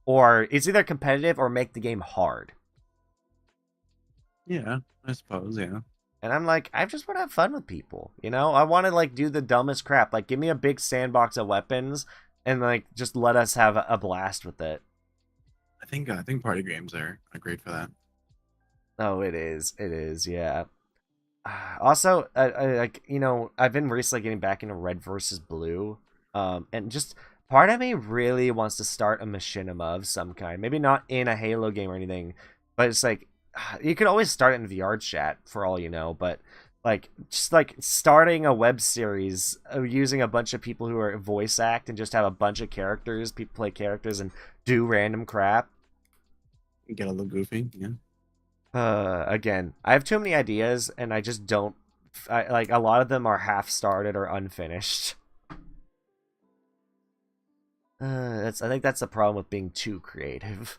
Or it's either competitive or make the game hard. Yeah, I suppose, yeah. And I'm like, I just want to have fun with people, you know? I want to like do the dumbest crap. Like give me a big sandbox of weapons and like just let us have a blast with it. I think party games are great for that. Oh, it is, yeah. Also, like I've been recently getting back into Red versus Blue, and just part of me really wants to start a machinima of some kind. Maybe not in a Halo game or anything, but it's like you could always start it in VR chat for all you know. But like just like starting a web series using a bunch of people who are voice act and just have a bunch of characters, people play characters and do random crap. Get a little goofy, yeah. Again, I have too many ideas, and I just don't. Like a lot of them are half started or unfinished. I think that's the problem with being too creative.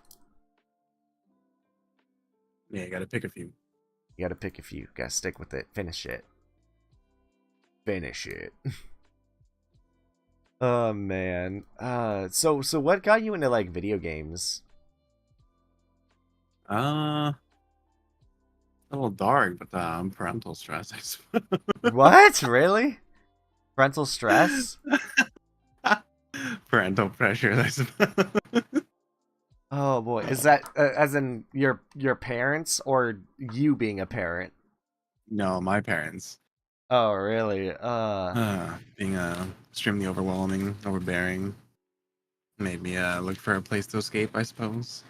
Yeah, you gotta pick a few. You gotta pick a few. Gotta stick with it. Finish it. Finish it. Oh man. So what got you into like video games? A little dark, but parental stress, I suppose. What? Really? Parental stress? Parental pressure, I suppose. Oh boy, is that as in your parents or you being a parent? No, my parents. Oh really? Being extremely overwhelming, overbearing, made me look for a place to escape, I suppose.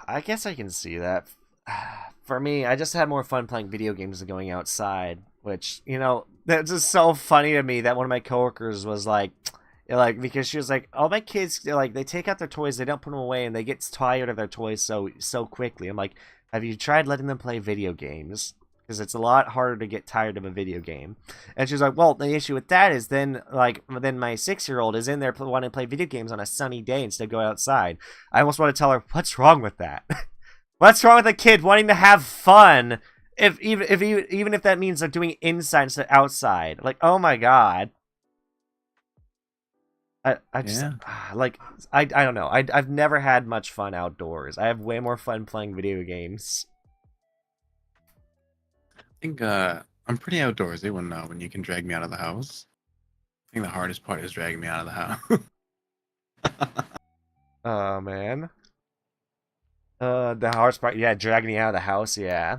I guess I can see that. For me, I just had more fun playing video games than going outside, which, that's just so funny to me that one of my coworkers was like, because she was like, all my kids, they take out their toys, they don't put them away, and they get tired of their toys so quickly. I'm like, have you tried letting them play video games? Because it's a lot harder to get tired of a video game. And she was like, well, the issue with that is then my 6-year-old is in there wanting to play video games on a sunny day instead of go outside. I almost want to tell her, what's wrong with that? What's wrong with a kid wanting to have fun even if that means they're doing inside instead of outside? Like, oh my god. I just I don't know. I've never had much fun outdoors. I have way more fun playing video games. I think I'm pretty outdoorsy when you can drag me out of the house. I think the hardest part is dragging me out of the house. Oh man. The hardest part, yeah, dragging you out of the house, yeah.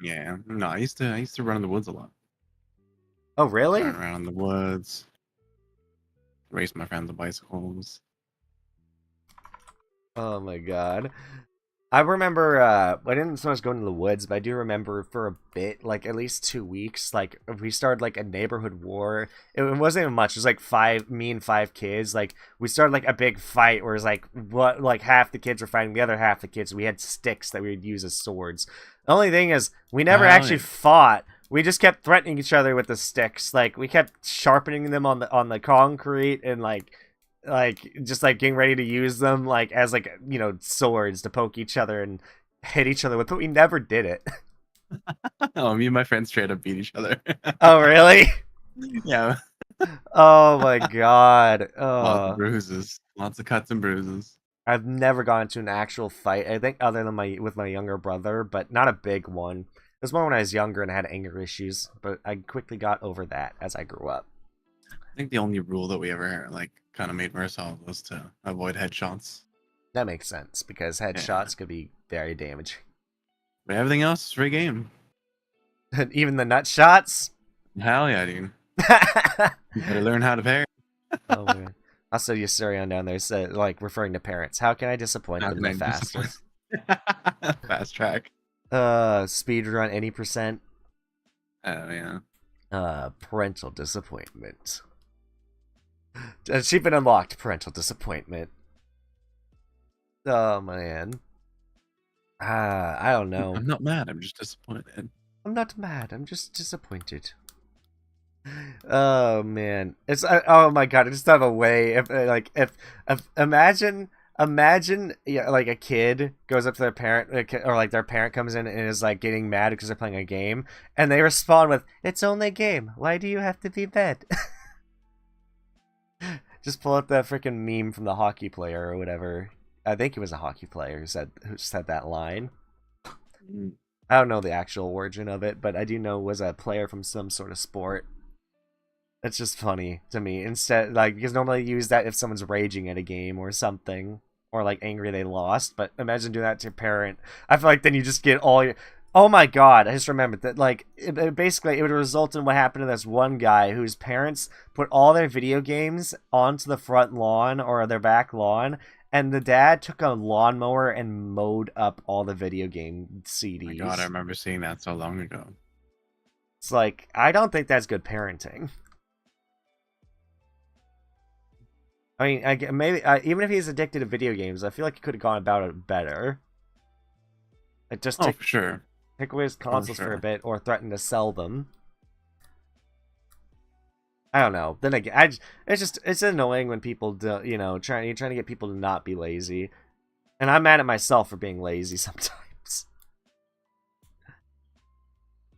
Yeah. No, I used to run in the woods a lot. Oh really? Run around in the woods. Race my friends on bicycles. Oh my god. I remember, I didn't so much go into the woods, but I do remember for a bit, like at least 2 weeks, like we started like a neighborhood war. It wasn't even much. It was like me and 5 kids. Like we started like a big fight where it was like what, like half the kids were fighting the other half the kids. We had sticks that we would use as swords. The only thing is, we never actually fought. We just kept threatening each other with the sticks. Like we kept sharpening them on the concrete and like just like getting ready to use them like as like swords to poke each other and hit each other with, but we never did it. Oh, me and my friends straight up beat each other. Oh really? Yeah. Oh my god. Lots of bruises, lots of cuts and bruises. I've never gone into an actual fight, I think, other than with my younger brother, but not a big one. It was more when I was younger and I had anger issues, but I quickly got over that as I grew up. I think the only rule that we ever like kind of made for ourselves was to avoid headshots. That makes sense because headshots could be very damaging. But everything else is free game. Even the nut shots? Hell yeah, dude. You better learn how to parry. Oh man. Also, Yusurion down there said, like, referring to parents. How can I disappoint them the fastest? Fast track. Speed run any percent. Oh yeah. Parental disappointment. Achievement unlocked. Parental disappointment. Oh man. I don't know. I'm not mad. I'm just disappointed. I'm not mad. I'm just disappointed. Oh man, it's oh my god. I just have a way if imagine yeah, like a kid goes up to their parent or like their parent comes in and is like getting mad because they're playing a game and they respond with, "It's only a game. Why do you have to be mad?" Just pull up that freaking meme from the hockey player or whatever. I think it was a hockey player who said that line. I don't know the actual origin of it, but I do know it was a player from some sort of sport. It's just funny to me. Instead, like, because normally you use that if someone's raging at a game or something, or like angry they lost. But imagine doing that to your parent. I feel like then you just get all your. Oh my god! I just remembered that. Like, basically, it would result in what happened to this one guy whose parents put all their video games onto the front lawn or their back lawn, and the dad took a lawnmower and mowed up all the video game CDs. Oh my god, I remember seeing that so long ago. It's like, I don't think that's good parenting. I mean, maybe even if he's addicted to video games, I feel like he could have gone about it better. Like just for sure. Take away his consoles for a bit, or threaten to sell them. I don't know. Then again, it's annoying when people do, trying to get people to not be lazy, and I'm mad at myself for being lazy sometimes.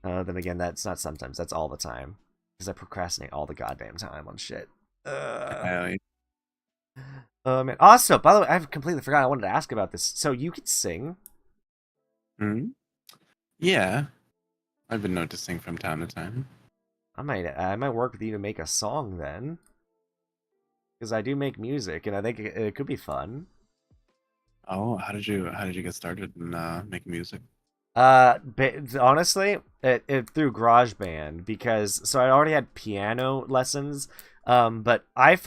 Then again, that's not sometimes. That's all the time, because I procrastinate all the goddamn time on shit. Man. Also, by the way, I've completely forgot. I wanted to ask about this. So you can sing? Yeah, I've been known to sing from time to time. I might work with you to make a song then, because I do make music, and I think it could be fun. Oh, how did you get started in making music? Honestly, it through GarageBand, because I already had piano lessons. But a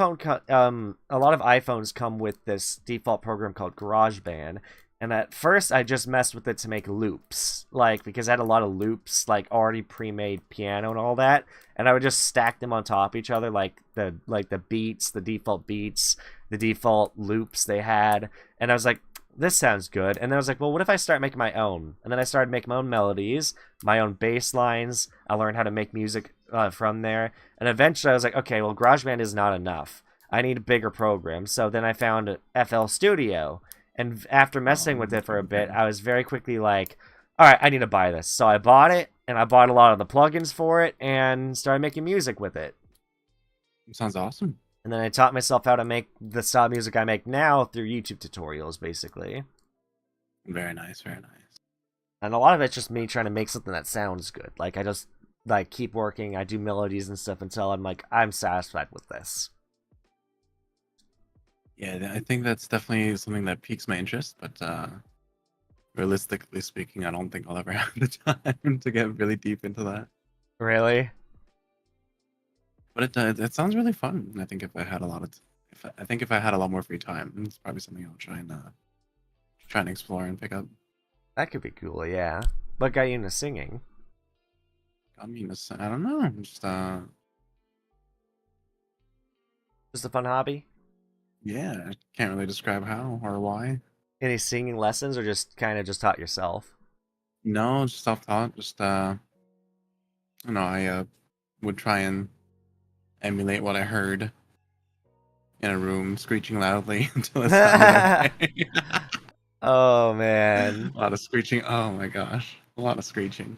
lot of iPhones come with this default program called GarageBand, and at first I just messed with it to make loops, like, because I had a lot of loops, like, already pre-made piano and all that, and I would just stack them on top of each other, like the beats, the default loops they had, and I was like, this sounds good. And then I was like, well, what if I start making my own? And then I started making my own melodies, my own bass lines. I learned how to make music from there. And eventually I was like, okay, well, GarageBand is not enough. I need a bigger program. So then I found FL Studio. And after messing with it for a bit, I was very quickly like, all right, I need to buy this. So I bought it, and I bought a lot of the plugins for it, and started making music with it. Sounds awesome. And then I taught myself how to make the style of music I make now through YouTube tutorials, basically. Very nice, very nice. And a lot of it's just me trying to make something that sounds good. Like, I just, like, keep working, I do melodies and stuff until I'm like, I'm satisfied with this. Yeah, I think that's definitely something that piques my interest, but realistically speaking, I don't think I'll ever have the time to get really deep into that. Really? But it sounds really fun. I think if I had a lot more free time, it's probably something I'll try and trying to explore and pick up. That could be cool, yeah. What got you into singing? I mean, I don't know. Just Just a fun hobby? yeah, I can't really describe how or why. Any singing lessons, or just kind of just taught yourself? No, just self-taught. Just I would try and emulate what I heard in a room, screeching loudly until it sounded okay. Oh man. A lot of screeching. Oh my gosh, a lot of screeching.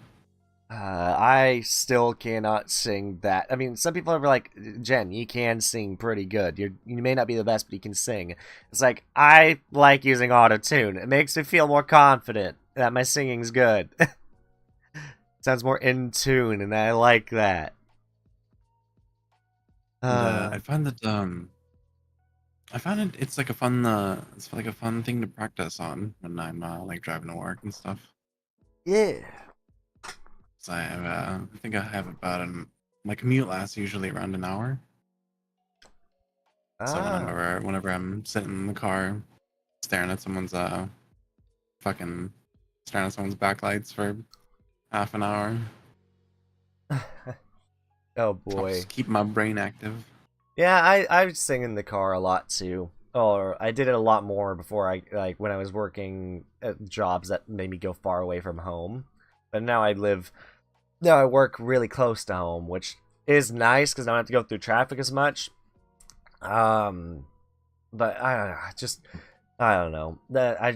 I still cannot sing that. I mean, some people are like, Jen, you can sing pretty good. You may not be the best, but you can sing. It's like, I like using auto-tune. It makes me feel more confident that my singing's good. Sounds more in tune, and I like that. And, I find that it's like a fun thing to practice on when I'm like driving to work and stuff. Yeah. So I think I have about my commute lasts usually around an hour. So whenever I'm sitting in the car, staring at someone's backlights for half an hour. Oh boy. Just keep my brain active. Yeah, I sing in the car a lot too. Or I did it a lot more before when I was working at jobs that made me go far away from home. But now I work really close to home, which is nice because I don't have to go through traffic as much. But I don't know. I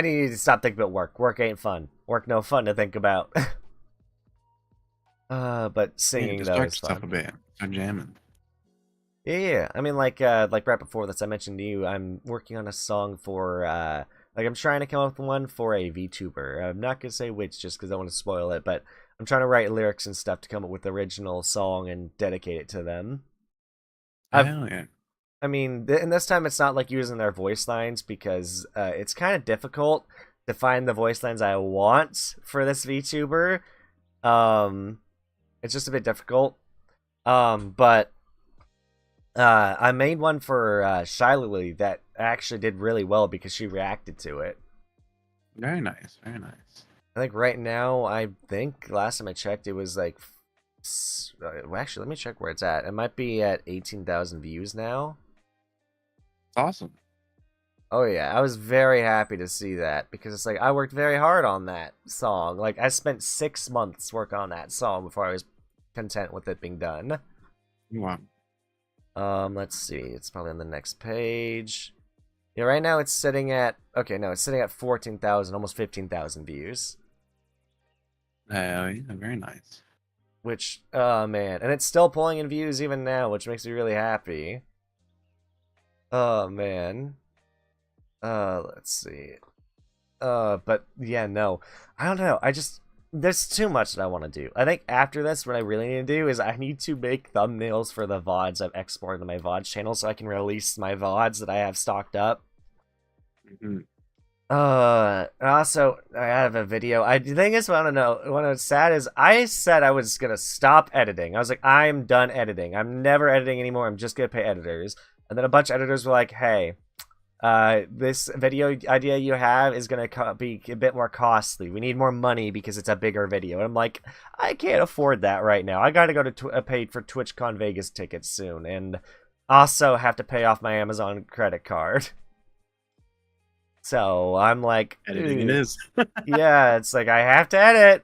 need to stop thinking about work. Work ain't fun. Work no fun to think about. But singing though is fun. A bit. Start jamming. Yeah. I mean, like right before this, I mentioned to you, I'm working on a song for I'm trying to come up with one for a VTuber. I'm not gonna say which just because I want to spoil it, but I'm trying to write lyrics and stuff to come up with the original song and dedicate it to them. Hell yeah. I mean, and this time it's not like using their voice lines because it's kind of difficult to find the voice lines I want for this VTuber. It's just a bit difficult. But I made one for Shiley that actually did really well because she reacted to it. Very nice, very nice. I think right now, last time I checked, it was like, actually, let me check where it's at. It might be at 18,000 views now. It's awesome. Oh yeah, I was very happy to see that because it's like I worked very hard on that song. Like I spent 6 months working on that song before I was content with it being done. Wow. Let's see. It's probably on the next page. Yeah, right now it's sitting at it's sitting at 14,000, almost 15,000 views. Yeah, very nice. Which, oh man, and it's still pulling in views even now, which makes me really happy. Oh man. Let's see. But yeah, no, I don't know. There's too much that I want to do. I think after this, what I really need to do is I need to make thumbnails for the VODs I've exported to my VODs channel so I can release my VODs that I have stocked up. Mm-hmm. Also, I have a video. The thing is, I don't know, what was sad is I said I was gonna stop editing. I was like, I'm done editing. I'm never editing anymore. I'm just gonna pay editors. And then a bunch of editors were like, hey, this video idea you have is going to be a bit more costly. We need more money because it's a bigger video. And I'm like, I can't afford that right now. I got to go to pay for TwitchCon Vegas tickets soon. And also have to pay off my Amazon credit card. So I'm like, editing it is. Yeah, it's like I have to edit.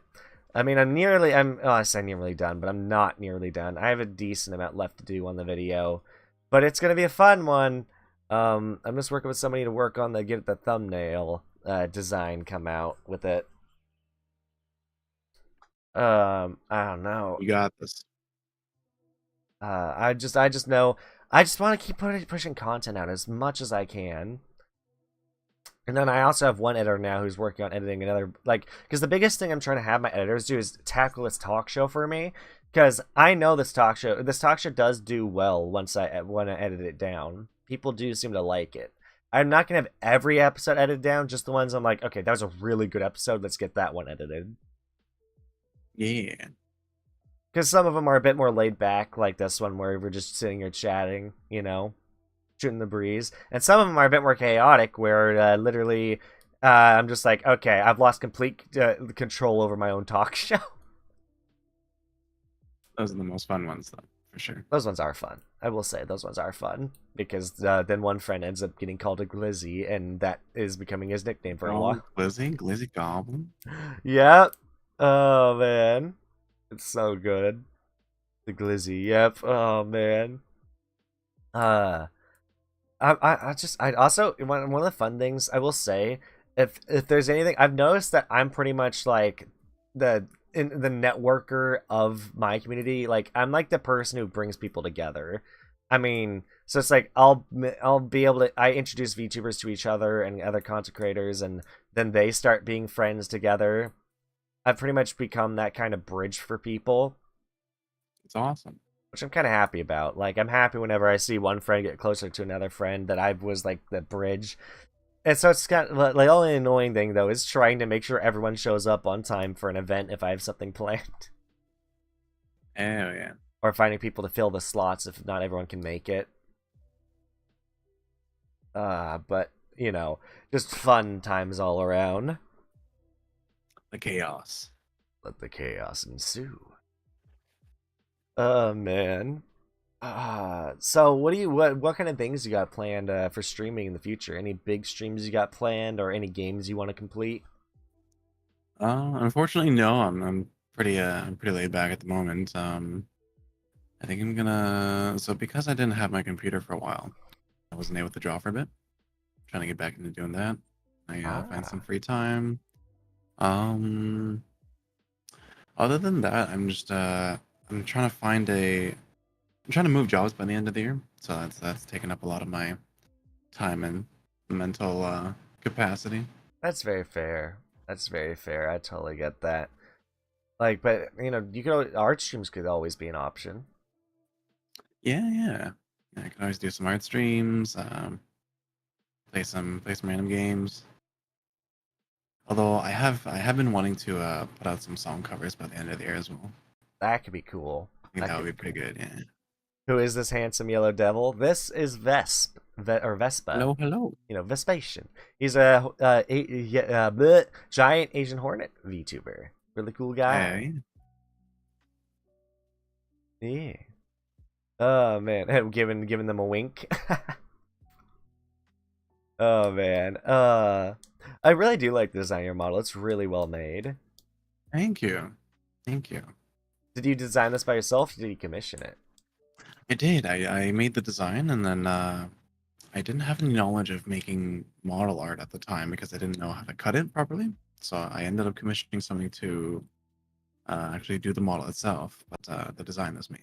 I mean, I say nearly done, but I'm not nearly done. I have a decent amount left to do on the video. But it's going to be a fun one. I'm just working with somebody to work on get the thumbnail design come out with it. I don't know. You got this. I just know I just want to keep pushing content out as much as I can. And then I also have one editor now who's working on editing another, because the biggest thing I'm trying to have my editors do is tackle this talk show for me. Because I know this talk show does do well when I edit it down. People do seem to like it. I'm not going to have every episode edited down, just the ones I'm like, okay, that was a really good episode, let's get that one edited. Yeah. Because some of them are a bit more laid back, like this one where we're just sitting here chatting, shooting the breeze. And some of them are a bit more chaotic, where literally I'm just like, okay, I've lost complete control over my own talk show. Those are the most fun ones, though, for sure. Those ones are fun. I will say those ones are fun because then one friend ends up getting called a glizzy, and that is becoming his nickname for a while. Glizzy Goblin. Yep. Oh man, it's so good. The glizzy. Yep. Oh man. Uh, I also one of the fun things I will say, if there's anything I've noticed, that I'm pretty much like the networker of my community. Like, I'm like the person who brings people together. I mean, so it's like I'll be able to, I introduce VTubers to each other and other content creators, and then they start being friends together. I've pretty much become that kind of bridge for people, It's awesome. which I'm kind of happy about. Like, I'm happy whenever I see one friend get closer to another friend, that I was like the bridge. And so it's kind of like, the only annoying thing though is trying to make sure everyone shows up on time for an event if I have something planned, Oh yeah. or finding people to fill the slots if not everyone can make it. But you know, just fun times all around. The chaos. Let the chaos ensue. Oh man. So what kind of things you got planned for streaming in the future? Any big streams you got planned, or any games you want to complete? Unfortunately, no. I'm pretty laid back at the moment. I think I'm gonna. So because I didn't have my computer for a while, I wasn't able to draw for a bit. Trying to get back into doing that. I find some free time. Um, Other than that, I'm trying to find a. I'm trying to move jobs by the end of the year, so that's taken up a lot of my time and mental capacity. That's very fair. That's very fair. I totally get that. Like, but you know, art streams could always be an option. Yeah. I can always do some art streams. Play some random games. Although I have been wanting to put out some song covers by the end of the year as well. That could be cool. I think that would be pretty good. Yeah. Who is this handsome yellow devil? This is or Vespa. Hello. You know, Vespacian. He's giant Asian Hornet VTuber. Really cool guy. Yeah. Oh man, giving them a wink. Oh man. I really do like the design of your model. It's really well made. Thank you. Did you design this by yourself, or did you commission it? I did. I made the design, and then I didn't have any knowledge of making model art at the time because I didn't know how to cut it properly. So I ended up commissioning something to actually do the model itself, but the design was me.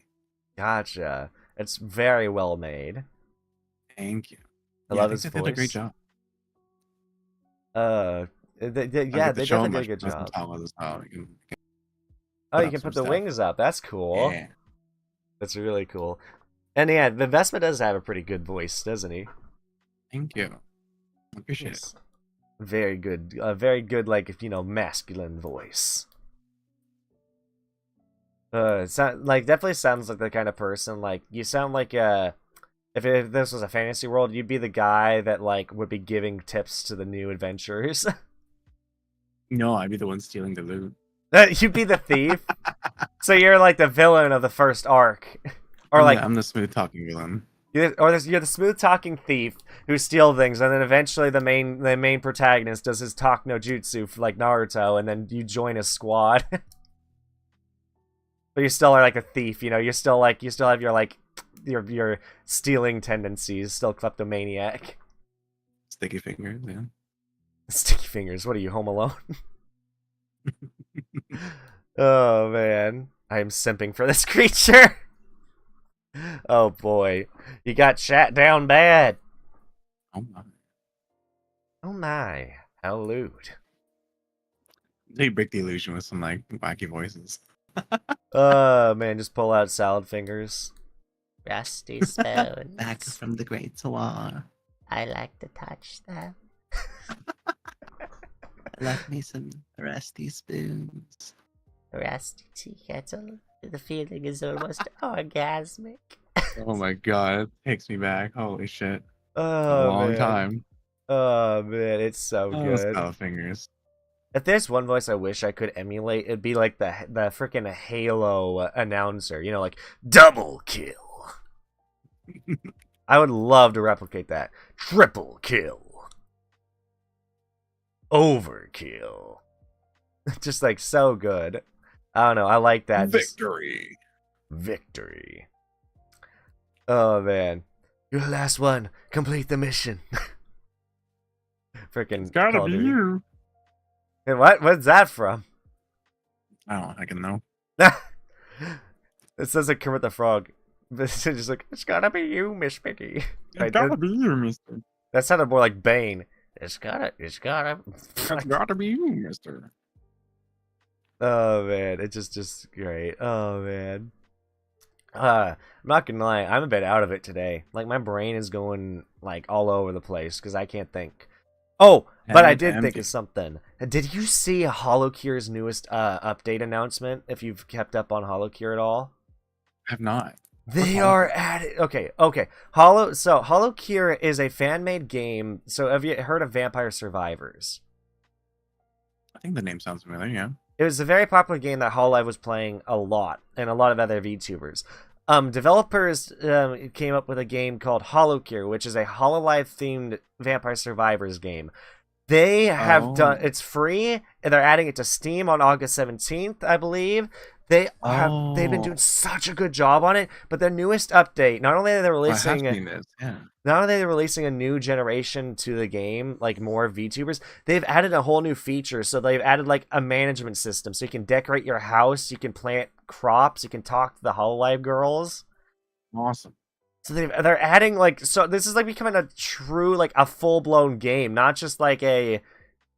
Gotcha. It's very well made. Thank you. I Yeah, love I think his they did a great voice. job. Yeah, they definitely did a good job. Oh, you can put the wings up. That's cool. Yeah. That's really cool. And yeah, the Vespa does have a pretty good voice, doesn't he? Thank you. I appreciate it. Very good. Very good, like, you know, masculine voice. Definitely sounds like the kind of person, like, you sound like, if this was a fantasy world, you'd be the guy that, like, would be giving tips to the new adventurers. No, I'd be the one stealing the loot. You'd be the thief. So you're like the villain of the first arc. Or I'm the smooth talking villain. You're the smooth talking thief who steals things, and then eventually the main protagonist does his talk no jutsu like Naruto, and then you join his squad. But you still are like a thief, you know. You still have your stealing tendencies, still kleptomaniac. Sticky fingers, yeah. Sticky fingers. What are you, Home Alone? Oh man, I am simping for this creature. Oh boy, you got shot down bad. Oh my. Oh my, how lewd. They break the illusion with some like wacky voices. Man, just pull out salad fingers. Rusty spoons. Back from the great war. I like to touch them. Left me some rusty spoons. Rusty tea kettle. The feeling is almost orgasmic. Oh my god, it takes me back. Holy shit. Oh, A long man. time. Oh man, it's so Oh, good. style fingers. If there's one voice I wish I could emulate, it'd be like the freaking Halo announcer. You know, like double kill. I would love to replicate that. Triple kill. Overkill. Just like so good. I don't know. I like that. Victory. Victory. Oh man. You're the last one. Complete the mission. Freaking. It's gotta Call of be Duty. you. Hey, what? What's that from? I don't fucking know. It says like Kermit the Frog. It's just like, it's gotta be you, Miss Piggy. It's gotta be you, mister. That sounded more like Bane. It's gotta. It's gotta be you, mister. Oh man, it's just great. Oh man. I'm not gonna lie, I'm a bit out of it today. Like my brain is going like all over the place because I can't think. Oh, but I did think of something. Did you see HoloCure's newest update announcement? If you've kept up on HoloCure at all, I have not. they are added. Okay. HoloCure is a fan-made game. So have you heard of Vampire Survivors? I think the name sounds familiar. Yeah. It was a very popular game that Hololive was playing a lot, and a lot of other VTubers. Developers came up with a game called HoloCure, which is a Hololive themed Vampire Survivors game. They have done it's free, and they're adding it to Steam on August 17th, I believe. They've been doing such a good job on it, but their newest update, not only are they releasing not only are they releasing a new generation to the game, like more VTubers, they've added a whole new feature. So they've added like a management system, so you can decorate your house, you can plant crops, you can talk to the Hololive girls. Awesome. So they're adding like, so this is like becoming a true like a full blown game, not just like a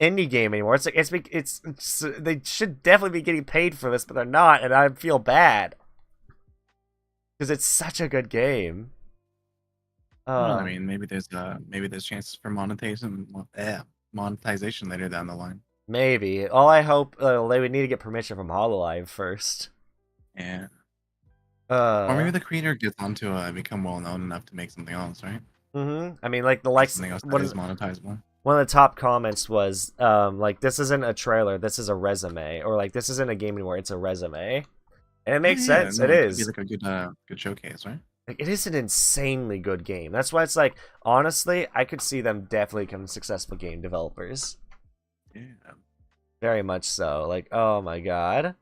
indie game anymore. It's like it's they should definitely be getting paid for this, but they're not, and I feel bad because it's such a good game. Well, I mean, maybe there's chances for monetization later down the line. Maybe. All I hope they would need to get permission from Hololive first. Yeah. Or maybe the creator gets onto become well known enough to make something else, right? I mean, like the likes. Something else that is monetizable. One of the top comments was, like, this isn't a trailer, this is a resume, or like this isn't a game anymore, it's a resume, and it makes sense. It is. It'd be like a good showcase, right? Like, it is an insanely good game. That's why it's like, honestly, I could see them definitely becoming successful game developers. Yeah. Very much so. Like, oh my god.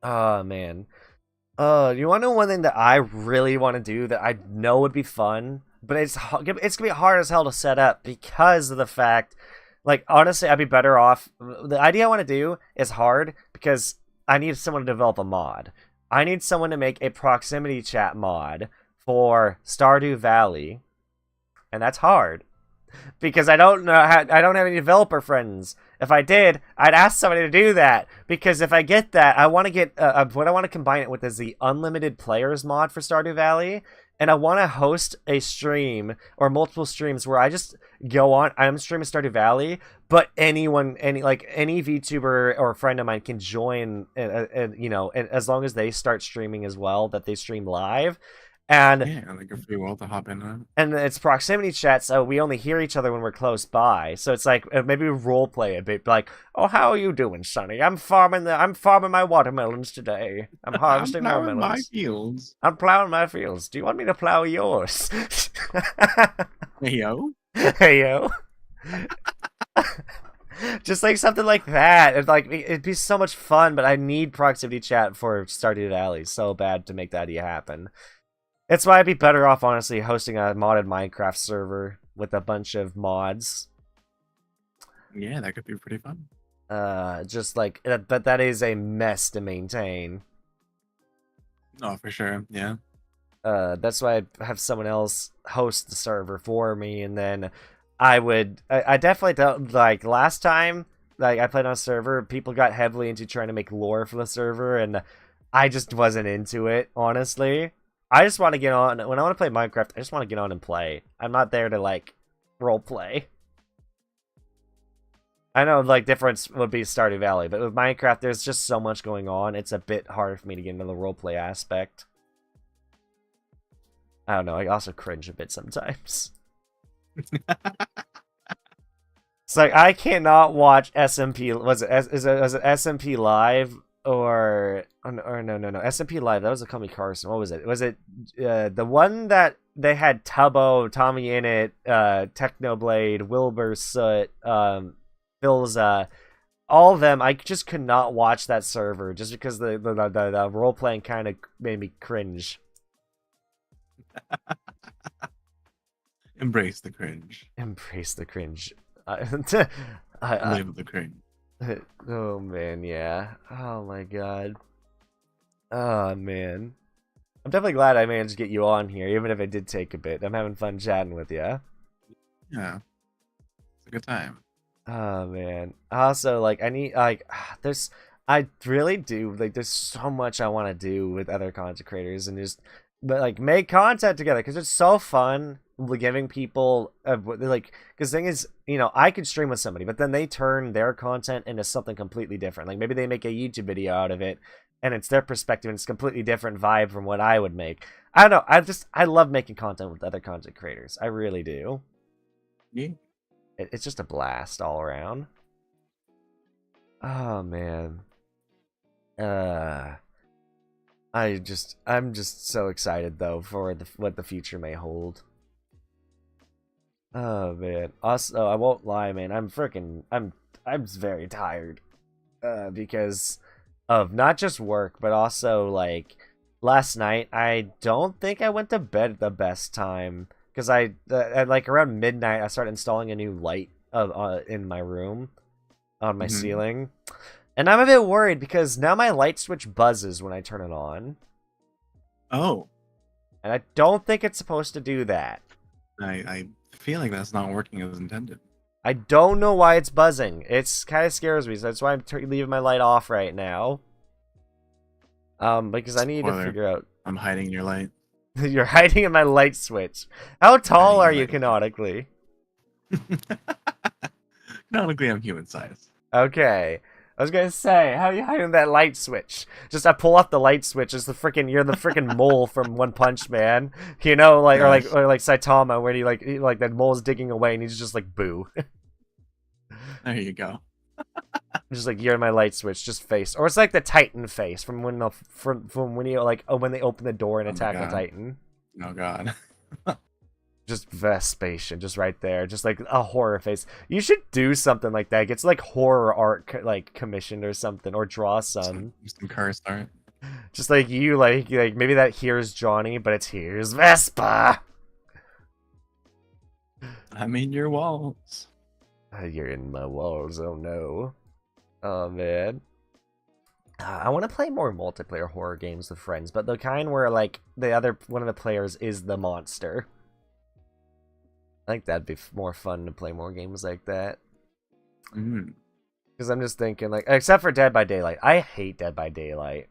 Oh man. You want to know one thing that I really want to do that I know would be fun, but it's gonna be hard as hell to set up because of the fact, like, honestly, I'd be better off. The idea I want to do is hard because I need someone to develop a mod. I need someone to make a proximity chat mod for Stardew Valley, and that's hard because I don't have any developer friends. If I did, I'd ask somebody to do that, because if I get that, I want to get what I want to combine it with is the unlimited players mod for Stardew Valley, and I want to host a stream or multiple streams where I just go on. I'm streaming Stardew Valley, but any VTuber or friend of mine can join, as long as they start streaming as well, that they stream live. And yeah, like a free world to hop in. And it's proximity chat, so we only hear each other when we're close by. So it's like maybe role play a bit, like, "Oh, how are you doing, Sonny? I'm farming my watermelons today. I'm harvesting watermelons. My fields. I'm plowing my fields. Do you want me to plow yours?" Hey yo. Hey yo. Just like something like that. It'd be so much fun, but I need proximity chat for Stardew Valley so bad to make that idea happen. That's why I'd be better off, honestly, hosting a modded Minecraft server with a bunch of mods. Yeah, that could be pretty fun. But that is a mess to maintain. Oh, for sure, yeah. That's why I'd have someone else host the server for me, and then I definitely don't, like, last time, like, I played on a server, people got heavily into trying to make lore for the server, and I just wasn't into it, honestly. I just want to get on, when I want to play Minecraft, I just want to get on and play. I'm not there to, like, role play. I know, like, difference would be Stardew Valley, but with Minecraft, there's just so much going on, it's a bit harder for me to get into the role play aspect. I don't know, I also cringe a bit sometimes. It's like I cannot watch SMP. Was it SMP Live or no SMP Live? That was a Call Me Carson. What was it? Was it the one that they had Tubbo, Tommy in it, Technoblade, Wilbur Soot, Philza, all of them? I just could not watch that server just because the role playing kind of made me cringe. Embrace the cringe. Embrace the cringe. Live the cringe. Oh man, yeah. Oh my god. Oh man. I'm definitely glad I managed to get you on here, even if it did take a bit. I'm having fun chatting with you. Yeah. It's a good time. Oh man. Also, like, I really do, like, there's so much I want to do with other content creators and just, but like, make content together because it's so fun giving people, like, because the thing is, you know, I could stream with somebody, but then they turn their content into something completely different. Like, maybe they make a YouTube video out of it and it's their perspective and it's a completely different vibe from what I would make. I don't know. I love making content with other content creators. I really do. Yeah. It's just a blast all around. Oh man. I'm just so excited though for what the future may hold. Oh man. Also, I won't lie, man. I'm very tired. Because of not just work, but also like last night. I don't think I went to bed at the best time because at like around midnight I started installing a new light in my room on my ceiling, and I'm a bit worried because now my light switch buzzes when I turn it on. Oh. And I don't think it's supposed to do that. I feel like that's not working as intended. I don't know why it's buzzing. It's kind of scares me, so that's why I'm leaving my light off right now. Because I need to figure out. I'm hiding your light. You're hiding in my light switch. How tall are you canonically? Canonically, I'm human size. Okay. I was gonna say, how are you hiding that light switch? Just I pull off the light switch. It's you're the freaking mole from One Punch Man, you know, like or like Saitama, where he like that mole's digging away and he's just like boo. There you go. Just like you're my light switch, just face, or it's like the Titan face from when when you like when they open the door and attack the Titan. Oh god. Just Vespacian, just right there, just like a horror face. You should do something like that. Get like horror art like commissioned or something, or draw some curse art. Just like you, like maybe that here's Johnny, but it's here's Vespa. I'm in your walls. You're in my walls. Oh no. Oh man. I want to play more multiplayer horror games with friends, but the kind where like one of the players is the monster. I think that'd be more fun to play more games like that. Because I'm just thinking, like, except for Dead by Daylight. I hate Dead by Daylight.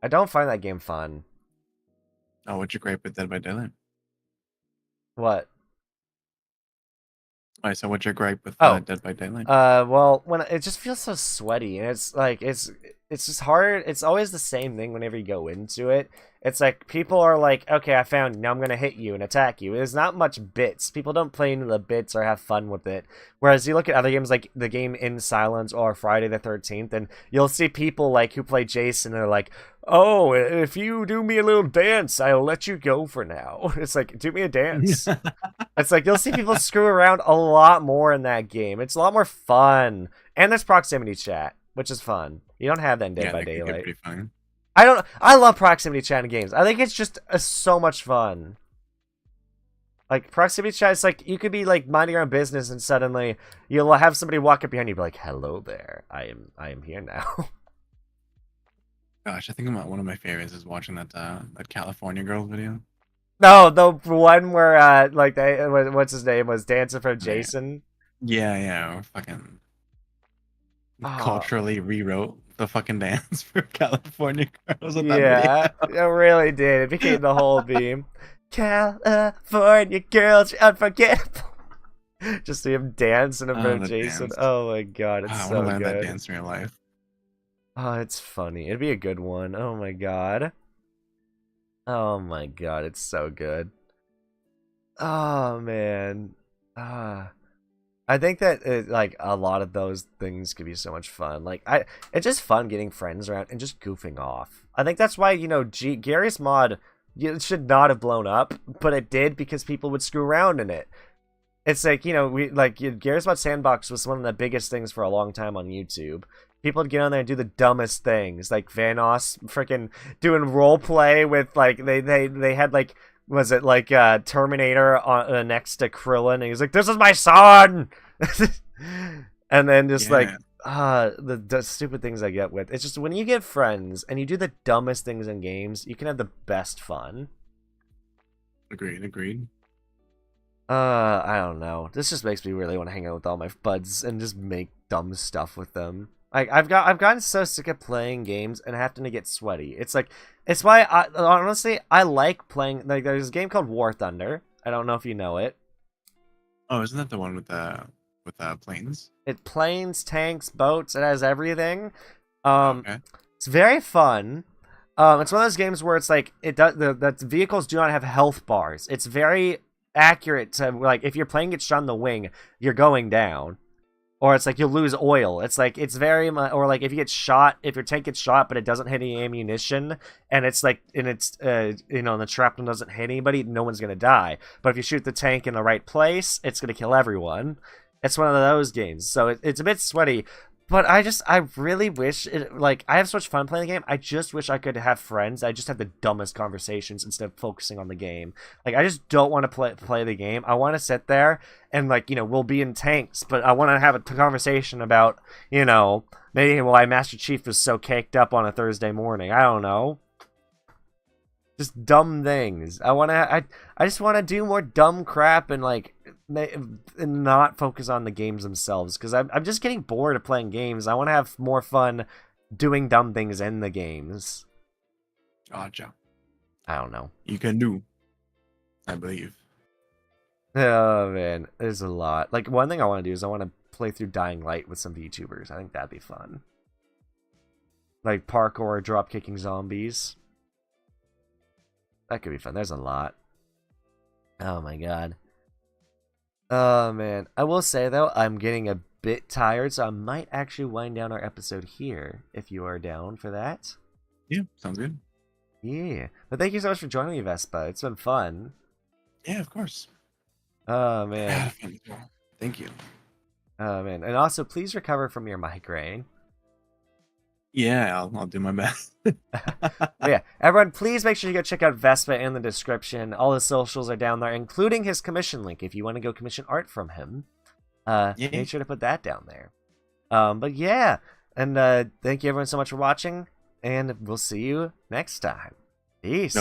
I don't find that game fun. Oh, what's your gripe with Dead by Daylight? What? Alright, so what's your gripe with Dead by Daylight? Well, when it just feels so sweaty, and it's like it's just hard. It's always the same thing whenever you go into it. It's like people are like, okay, I found you, now I'm gonna hit you and attack you. There's not much bits. People don't play into the bits or have fun with it. Whereas you look at other games like the game In Silence or Friday the 13th, and you'll see people like who play Jason and they're like, oh, if you do me a little dance, I'll let you go for now. It's like, do me a dance. It's like you'll see people screw around a lot more in that game. It's a lot more fun. And there's proximity chat, which is fun. You don't have that in Dead by Daylight. Pretty fun. I love proximity chat in games. I think it's just so much fun. Like, proximity chat is like, you could be like minding your own business and suddenly you'll have somebody walk up behind you and be like, hello there, I am here now. Gosh, I think one of my favorites is watching that California Girls video. No, the one where like what's his name was dancing from Jason. Yeah, fucking culturally rewrote the fucking dance for California Girls. Yeah, it really did. It became the whole meme. California Girls, you're unforgettable. Just see him dancing in front of Jason. Dance. Oh my god, it's so I want to good. learn that dance in real life. Oh, it's funny. It'd be a good one. Oh my god. Oh my god, it's so good. Oh man. I think that like a lot of those things could be so much fun. Like it's just fun getting friends around and just goofing off. I think that's why Gary's mod it should not have blown up, but it did because people would screw around in it. It's like Gary's mod Sandbox was one of the biggest things for a long time on YouTube. People would get on there and do the dumbest things, like Vanos freaking doing role play with like they had like was it like Terminator on next to Krillin, and he's like, "This is my son," and then just like the stupid things I get with it's just when you get friends and you do the dumbest things in games, you can have the best fun. Agreed. I don't know. This just makes me really want to hang out with all my buds and just make dumb stuff with them. Like I've gotten so sick of playing games and having to get sweaty. It's why I like playing. Like there's a game called War Thunder. I don't know if you know it. Oh, isn't that the one with the planes? It planes, tanks, boats. It has everything. Okay. It's very fun. It's one of those games where it's like the vehicles do not have health bars. It's very accurate to like if your plane gets shot in the wing, you're going down. Or it's like you'll lose oil. It's like it's very much, or like if you get shot, if your tank gets shot but it doesn't hit any ammunition, and it's like, and it's and the shrapnel doesn't hit anybody, no one's gonna die. But if you shoot the tank in the right place, it's gonna kill everyone. It's one of those games, so it's a bit sweaty. But I really wish I have so much fun playing the game. I just wish I could have friends. I just have the dumbest conversations instead of focusing on the game. Like I just don't want to play the game. I want to sit there and we'll be in tanks, but I want to have a conversation about maybe why Master Chief was so caked up on a Thursday morning. I don't know. Just dumb things. I just want to do more dumb crap and and not focus on the games themselves because I'm just getting bored of playing games. I want to have more fun doing dumb things in the games. Gotcha. I don't know. You can do. I believe. Oh man, there's a lot. Like one thing I want to do is I want to play through Dying Light with some VTubers. I think that'd be fun. Like parkour, drop kicking zombies. That could be fun. There's a lot. Oh my god. Oh man. I will say though, I'm getting a bit tired, so I might actually wind down our episode here if you are down for that. Yeah, sounds good. Yeah. But thank you so much for joining me, Vespa. It's been fun. Yeah, of course. Oh man. Thank you. Oh man. And also please recover from your migraine. Yeah, I'll do my best. Yeah, everyone, please make sure you go check out Vespa in the description. All his socials are down there, including his commission link. If you want to go commission art from him, make sure to put that down there. But yeah, and thank you everyone so much for watching, and we'll see you next time. Peace.